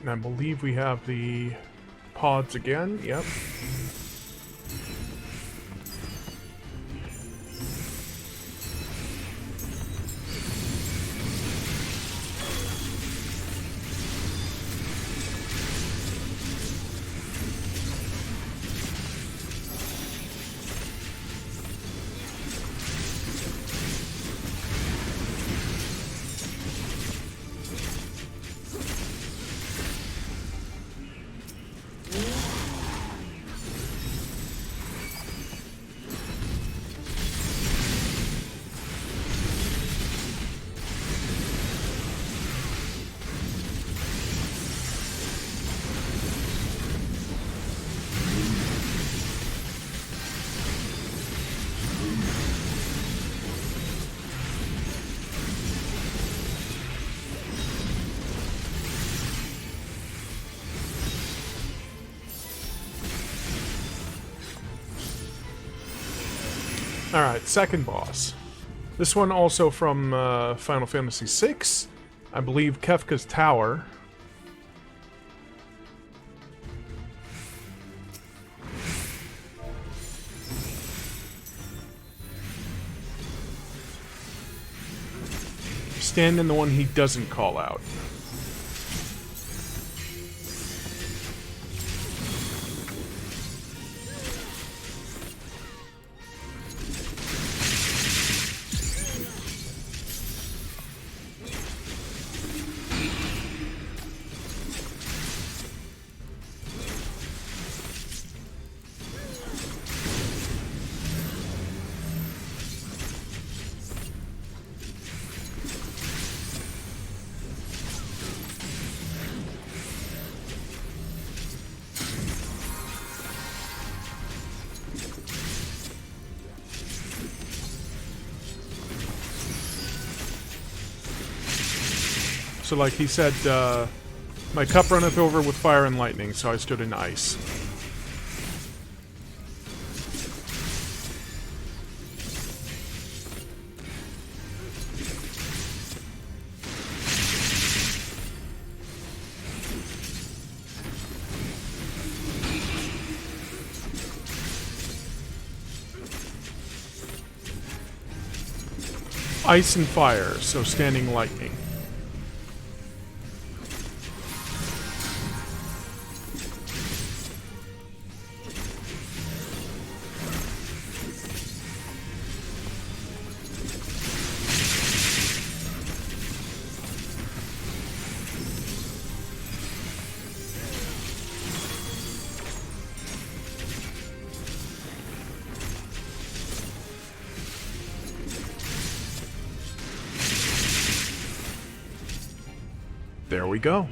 and I believe we have the pods again. Yep. Alright, second boss. This one also from Final Fantasy VI. I believe Kefka's Tower. Stand in the one he doesn't call out. So like he said, my cup runneth over with fire and lightning, so I stood in ice. Ice and fire, so standing lightning. There we go.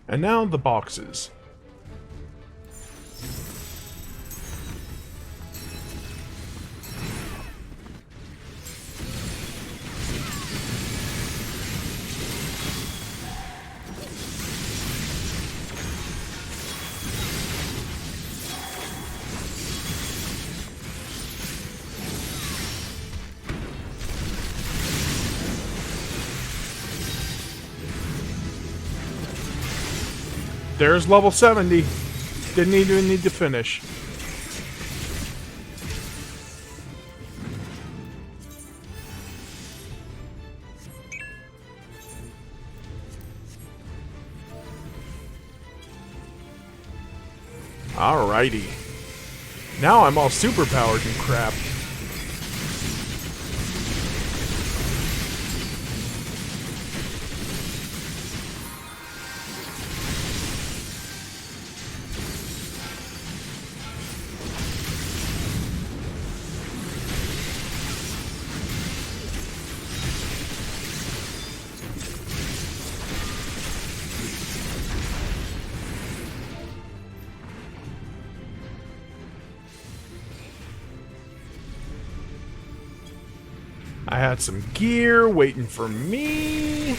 And now the boxes. There's level 70. Didn't even need to finish. Alrighty. Now I'm all superpowered and crap. I had some gear waiting for me.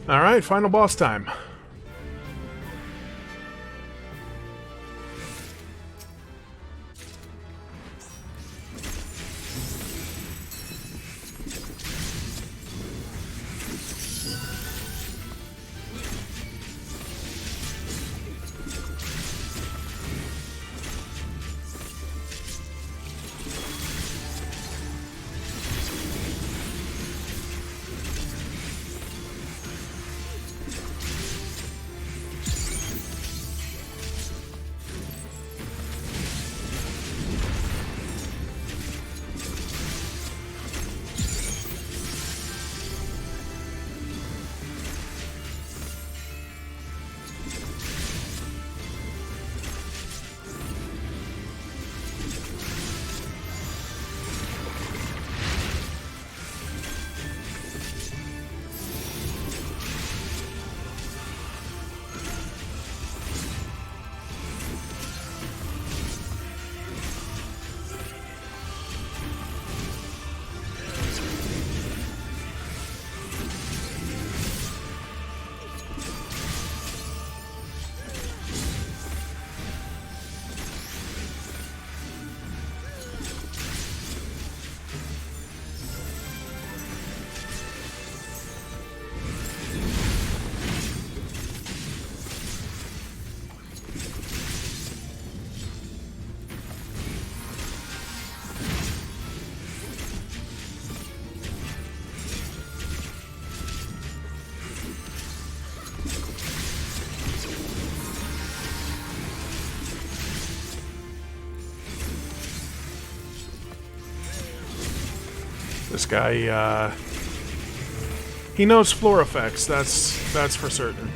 Alright, final boss time. This guy, he knows floor effects, that's for certain.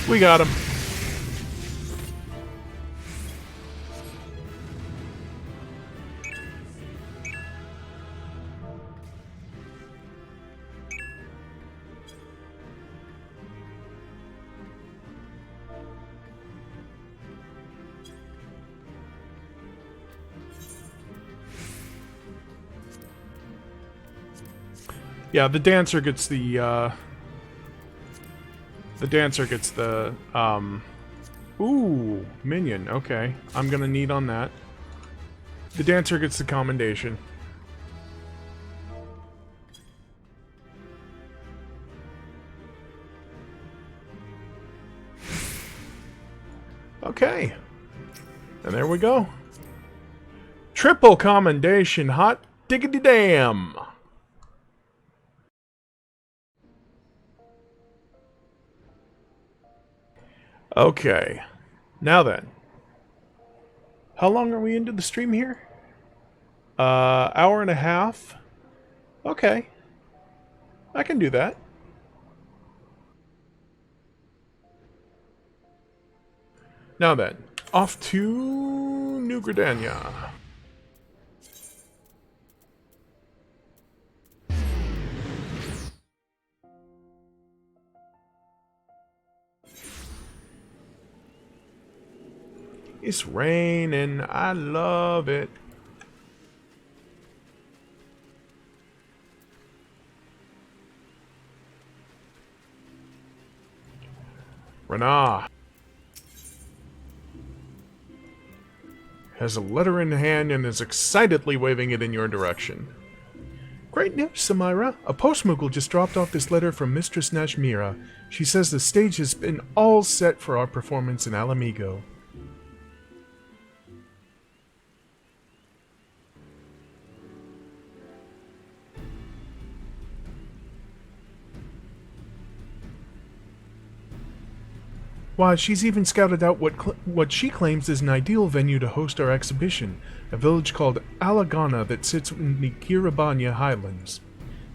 We got him. Yeah, the dancer gets the ooh, minion, okay. I'm gonna need on that. The dancer gets the commendation. Okay. And there we go. Triple commendation, hot diggity damn! Okay, now then. How long are we into the stream here? Hour and a half? Okay. I can do that. Now then, off to New Gridania. It's raining. I love it. Renah has a letter in hand and is excitedly waving it in your direction. Great news, Samira. A postmogul just dropped off this letter from Mistress Nashmira. She says the stage has been all set for our performance in Alamigo. Why, she's even scouted out what she claims is an ideal venue to host our exhibition, a village called Alagana that sits in the Kiribanya Highlands.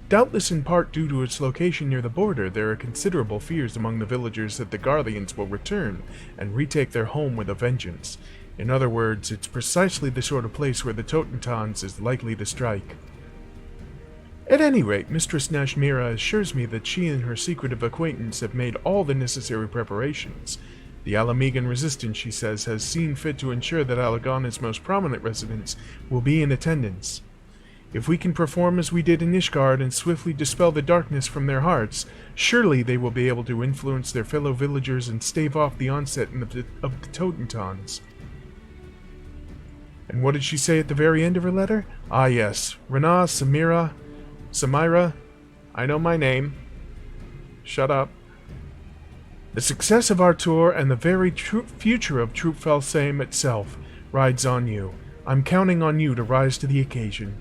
Doubtless in part due to its location near the border, there are considerable fears among the villagers that the Garleans will return and retake their home with a vengeance. In other words, it's precisely the sort of place where the Totentans is likely to strike. At any rate, Mistress Nashmira assures me that she and her secretive acquaintance have made all the necessary preparations. The Alamegan resistance, she says, has seen fit to ensure that Alagana's most prominent residents will be in attendance. If we can perform as we did in Ishgard and swiftly dispel the darkness from their hearts, surely they will be able to influence their fellow villagers and stave off the onset of the Totentans. And what did she say at the very end of her letter? Ah yes, Renah, Samira, I know my name. Shut up. The success of our tour and the very future of Troop Falsame itself rides on you. I'm counting on you to rise to the occasion.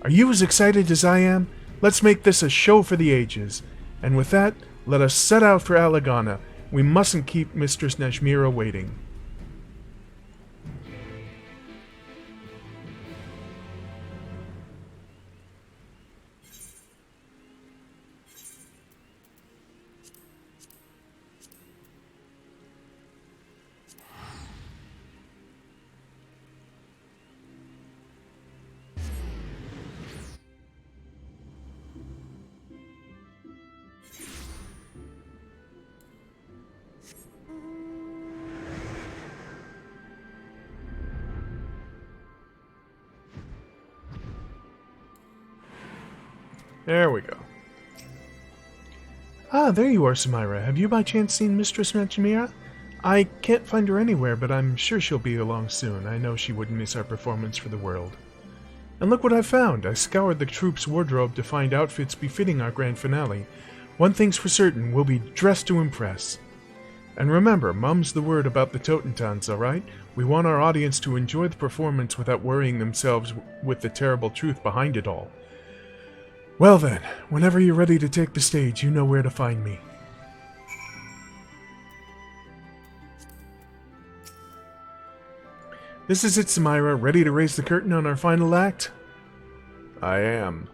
Are you as excited as I am? Let's make this a show for the ages. And with that, let us set out for Alagana. We mustn't keep Mistress Nashmira waiting. There we go. Ah, there you are, Samira. Have you by chance seen Mistress Nashmira? I can't find her anywhere, but I'm sure she'll be along soon. I know she wouldn't miss our performance for the world. And look what I found. I scoured the troop's wardrobe to find outfits befitting our grand finale. One thing's for certain, we'll be dressed to impress. And remember, mum's the word about the Totentans, alright? We want our audience to enjoy the performance without worrying themselves with the terrible truth behind it all. Well then, whenever you're ready to take the stage, you know where to find me. This is it, Samira. Ready to raise the curtain on our final act? I am.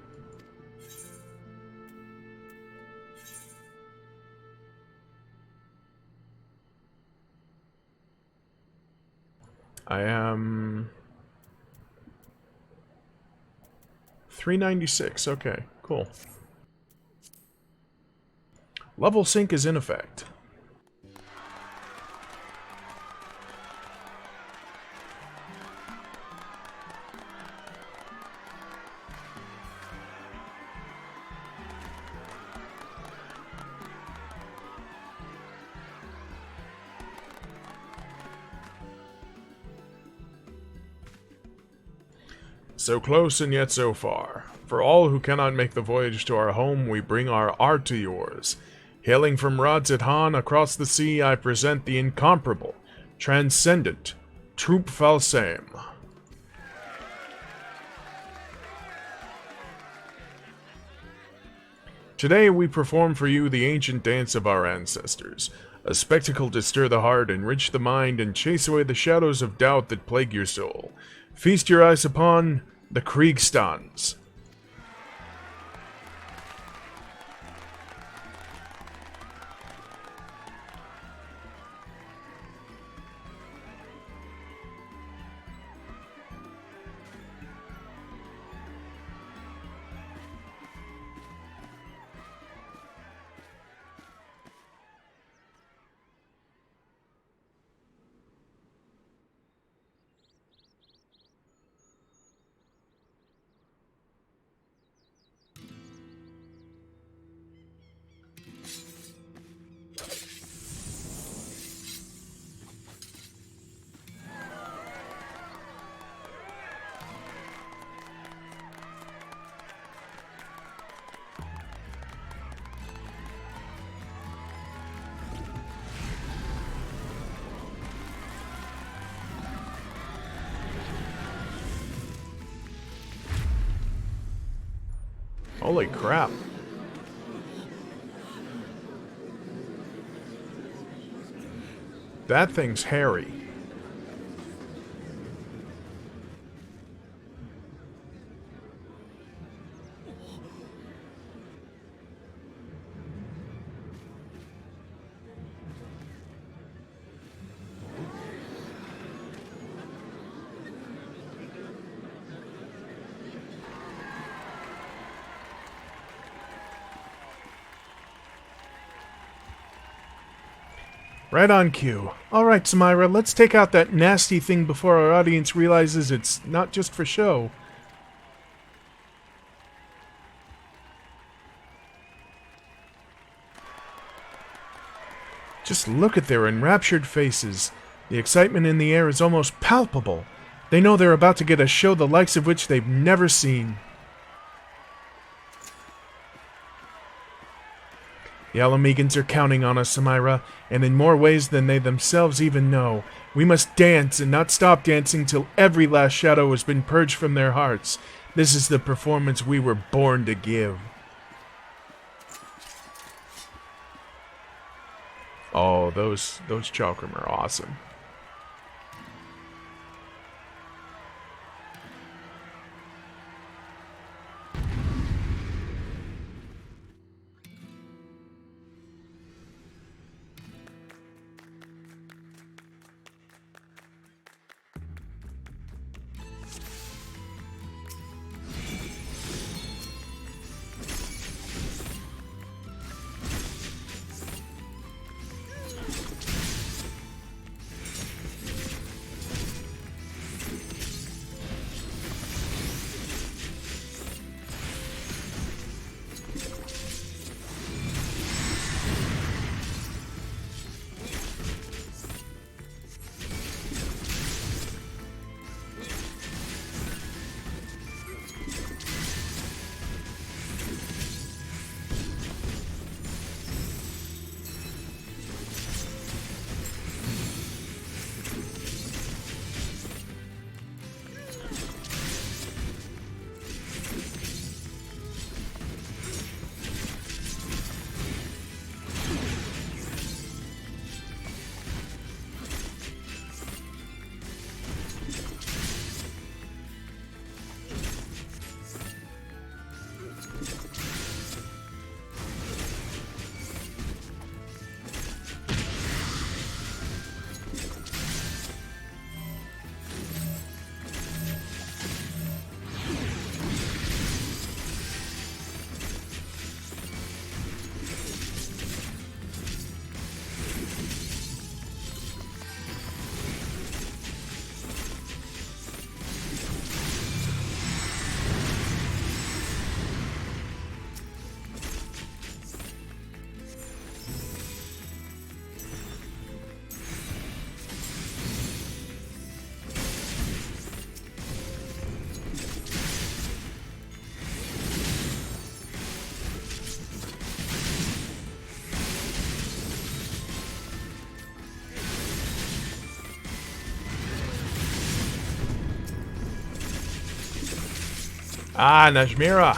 I am 396. Okay, cool. Level sync is in effect. So close and yet so far. For all who cannot make the voyage to our home, we bring our art to yours. Hailing from Rods at Han across the sea, I present the incomparable, transcendent, Troop Falsame. Today we perform for you the ancient dance of our ancestors, a spectacle to stir the heart, enrich the mind, and chase away the shadows of doubt that plague your soul. Feast your eyes upon the Kriegstans. Holy crap. That thing's hairy. Right on cue. Alright, Samira, let's take out that nasty thing before our audience realizes it's not just for show. Just look at their enraptured faces. The excitement in the air is almost palpable. They know they're about to get a show the likes of which they've never seen. The Alamegans are counting on us, Samira, and in more ways than they themselves even know. We must dance and not stop dancing till every last shadow has been purged from their hearts. This is the performance we were born to give. Oh, those Chakram are awesome. Ah, Najmira.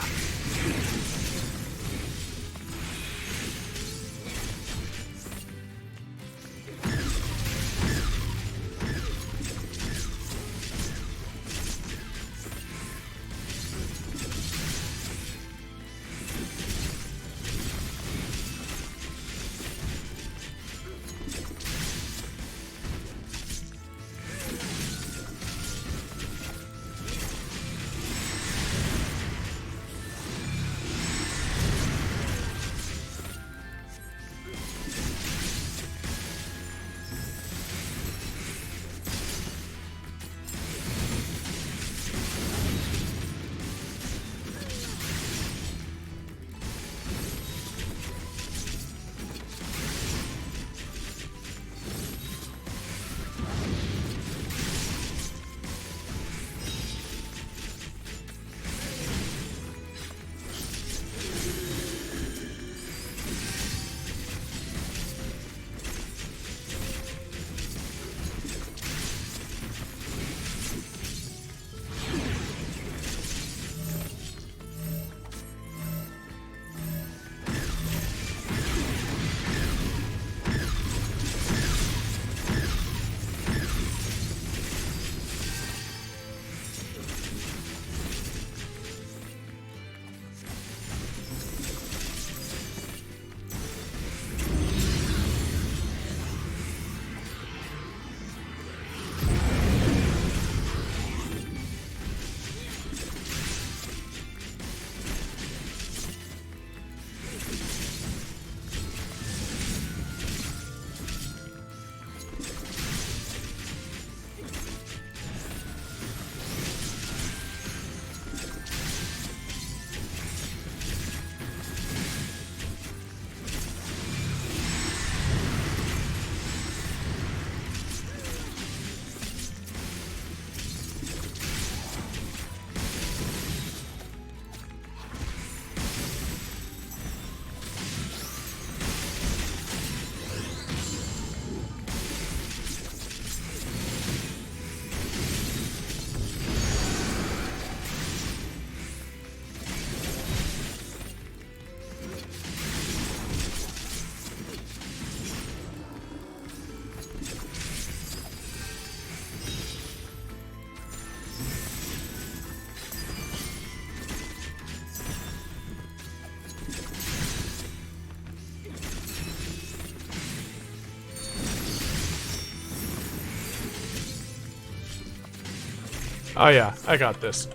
Oh yeah, I got this.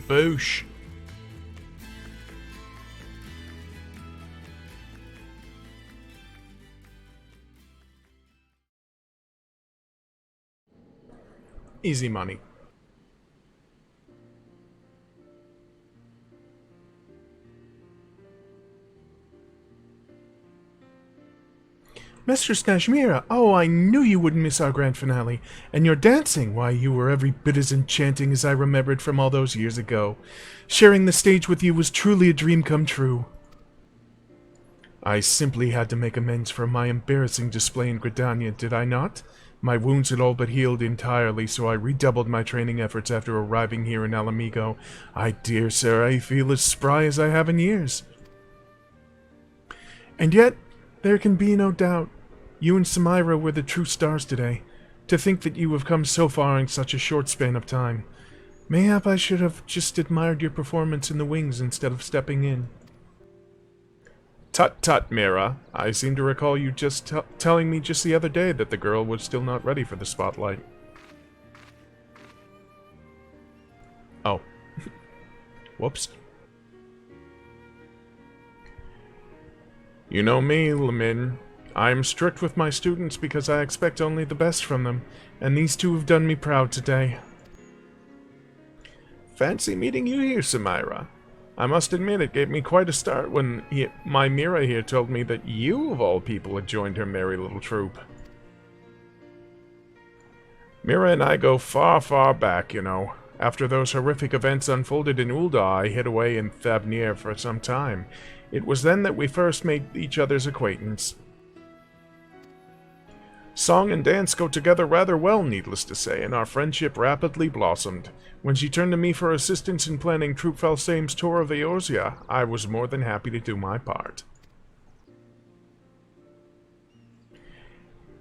Boosh. Easy money. Mistress Nashmira, oh, I knew you wouldn't miss our grand finale. And your dancing, why, you were every bit as enchanting as I remembered from all those years ago. Sharing the stage with you was truly a dream come true. I simply had to make amends for my embarrassing display in Gridania, did I not? My wounds had all but healed entirely, so I redoubled my training efforts after arriving here in Alamigo. I dear sir, I feel as spry as I have in years. And yet, there can be no doubt. You and Samira were the true stars today. To think that you have come so far in such a short span of time. Mayhap I should have just admired your performance in the wings instead of stepping in. Tut tut, Mira. I seem to recall you just telling me just the other day that the girl was still not ready for the spotlight. Oh. Whoops. You know me, Lamin. I am strict with my students because I expect only the best from them, and these two have done me proud today. Fancy meeting you here, Samira. I must admit it gave me quite a start when my Mira here told me that you, of all people, had joined her merry little troop. Mira and I go far, far back, you know. After those horrific events unfolded in Ulda, I hid away in Thavnir for some time. It was then that we first made each other's acquaintance. Song and dance go together rather well, needless to say, and our friendship rapidly blossomed. When she turned to me for assistance in planning Troop Falsame's tour of the Eorzea, I was more than happy to do my part.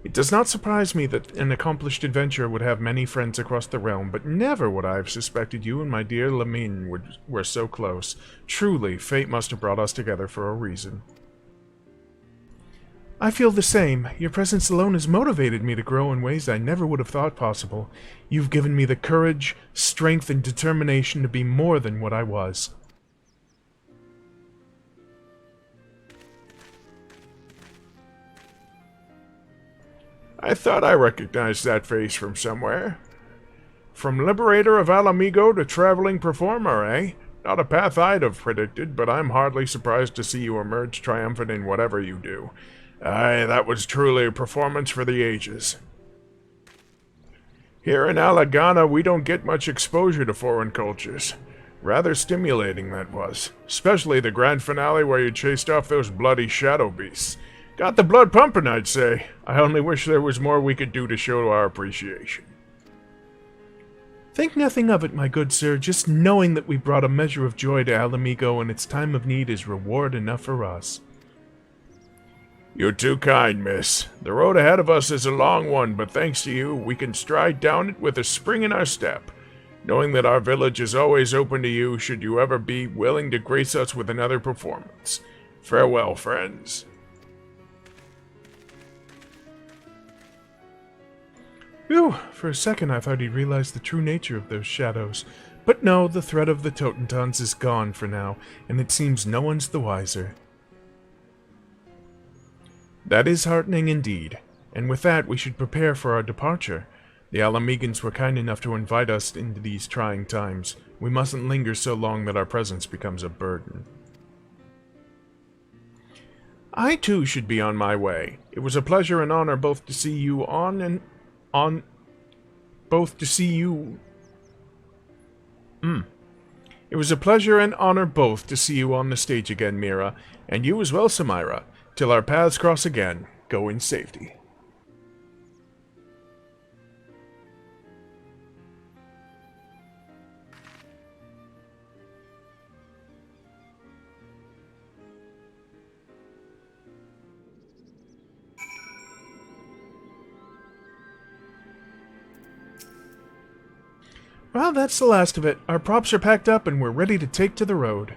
It does not surprise me that an accomplished adventurer would have many friends across the realm, but never would I have suspected you and my dear Lamin were so close. Truly, fate must have brought us together for a reason. I feel the same. Your presence alone has motivated me to grow in ways I never would have thought possible. You've given me the courage, strength, and determination to be more than what I was. I thought I recognized that face from somewhere. From Liberator of Alamigo to Traveling Performer, eh? Not a path I'd have predicted, but I'm hardly surprised to see you emerge triumphant in whatever you do. Aye, that was truly a performance for the ages. Here in Alagana, we don't get much exposure to foreign cultures. Rather stimulating, that was. Especially the grand finale where you chased off those bloody shadow beasts. Got the blood pumping, I'd say. I only wish there was more we could do to show our appreciation. Think nothing of it, my good sir. Just knowing that we brought a measure of joy to Alamigo in its time of need is reward enough for us. You're too kind, miss. The road ahead of us is a long one, but thanks to you, we can stride down it with a spring in our step, knowing that our village is always open to you should you ever be willing to grace us with another performance. Farewell, friends. Phew, for a second I thought he'd realized the true nature of those shadows. But no, the threat of the Totentons is gone for now, and it seems no one's the wiser. That is heartening indeed, and with that we should prepare for our departure. The Alamegans were kind enough to invite us into these trying times. We mustn't linger so long that our presence becomes a burden. I too should be on my way. It was a pleasure and honor both to see you It was a pleasure and honor both to see you on the stage again, Mira, and you as well, Samira. Till our paths cross again, go in safety. Well, that's the last of it. Our props are packed up and we're ready to take to the road.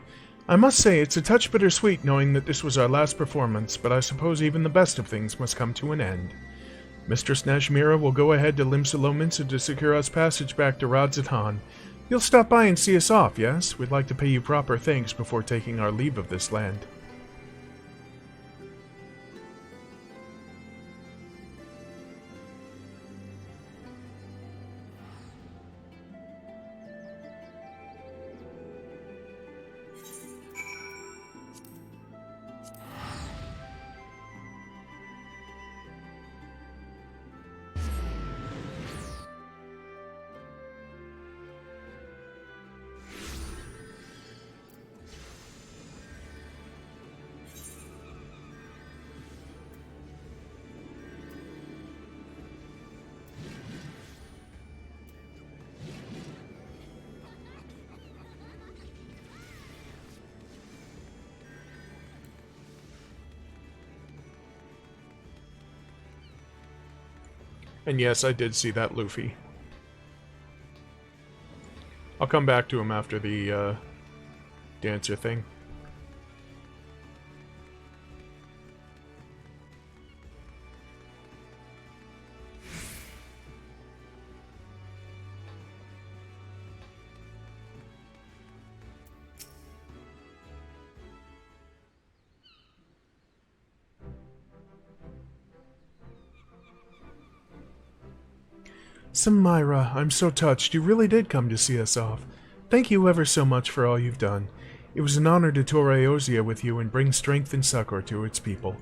I must say, it's a touch bittersweet knowing that this was our last performance, but I suppose even the best of things must come to an end. Mistress Najmira will go ahead to lv70 to secure us passage back to Radzatan. You'll stop by and see us off, yes? We'd like to pay you proper thanks before taking our leave of this land. And yes, I did see that Luffy. I'll come back to him after the dancer thing. Samira, I'm so touched. You really did come to see us off. Thank you ever so much for all you've done. It was an honor to tour Eorzea with you and bring strength and succor to its people.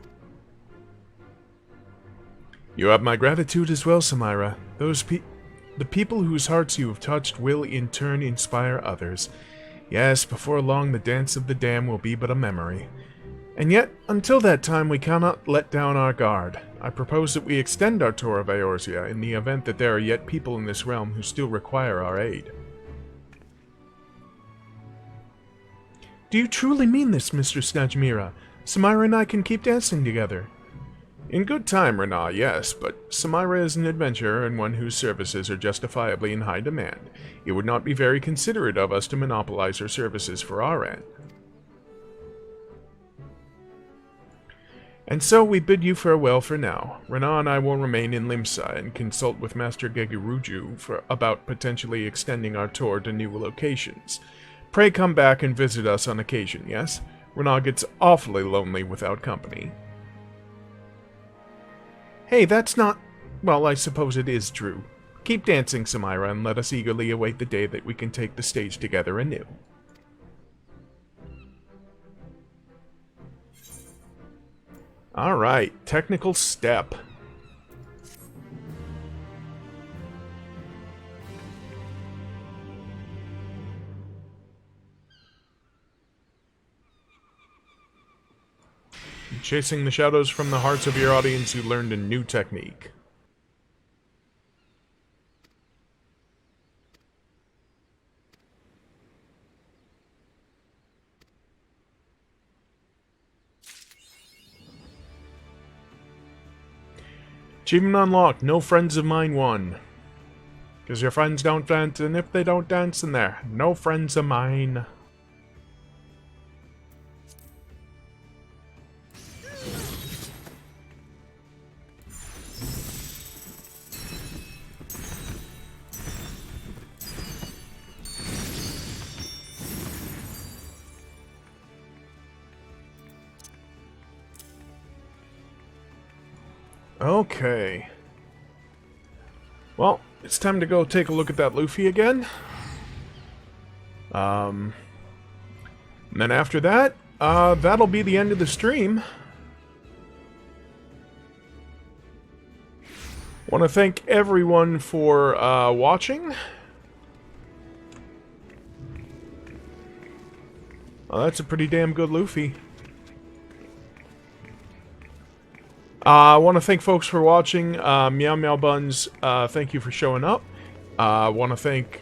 You have my gratitude as well, Samira. The people whose hearts you have touched will in turn inspire others. Yes, before long the dance of the dam will be but a memory. And yet, until that time we cannot let down our guard. I propose that we extend our tour of Eorzea in the event that there are yet people in this realm who still require our aid. Do you truly mean this, Mistress Najmira? Samira and I can keep dancing together. In good time, Rena, yes, but Samira is an adventurer and one whose services are justifiably in high demand. It would not be very considerate of us to monopolize her services for our end. And so we bid you farewell for now. Rena and I will remain in Limsa and consult with Master Gegeruju about potentially extending our tour to new locations. Pray come back and visit us on occasion, yes? Rena gets awfully lonely without company. Hey, that's not... well, I suppose it is true. Keep dancing, Samira, and let us eagerly await the day that we can take the stage together anew. Alright, technical step. Chasing the shadows from the hearts of your audience who learned a new technique. Achievement unlocked. No friends of mine won. Because your friends don't dance, and if they don't dance, then they're no friends of mine. Okay. Well, it's time to go take a look at that Luffy again. And then after that, that'll be the end of the stream. Want to thank everyone for watching. Oh, that's a pretty damn good Luffy. I want to thank folks for watching. Meow Meow Buns, thank you for showing up. I want to thank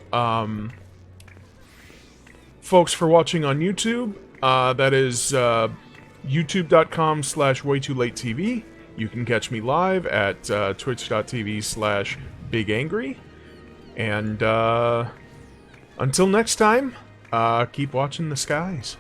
folks for watching on YouTube. That is youtube.com/waytoolatetv. You can catch me live at twitch.tv/BigAngry. And until next time, keep watching the skies.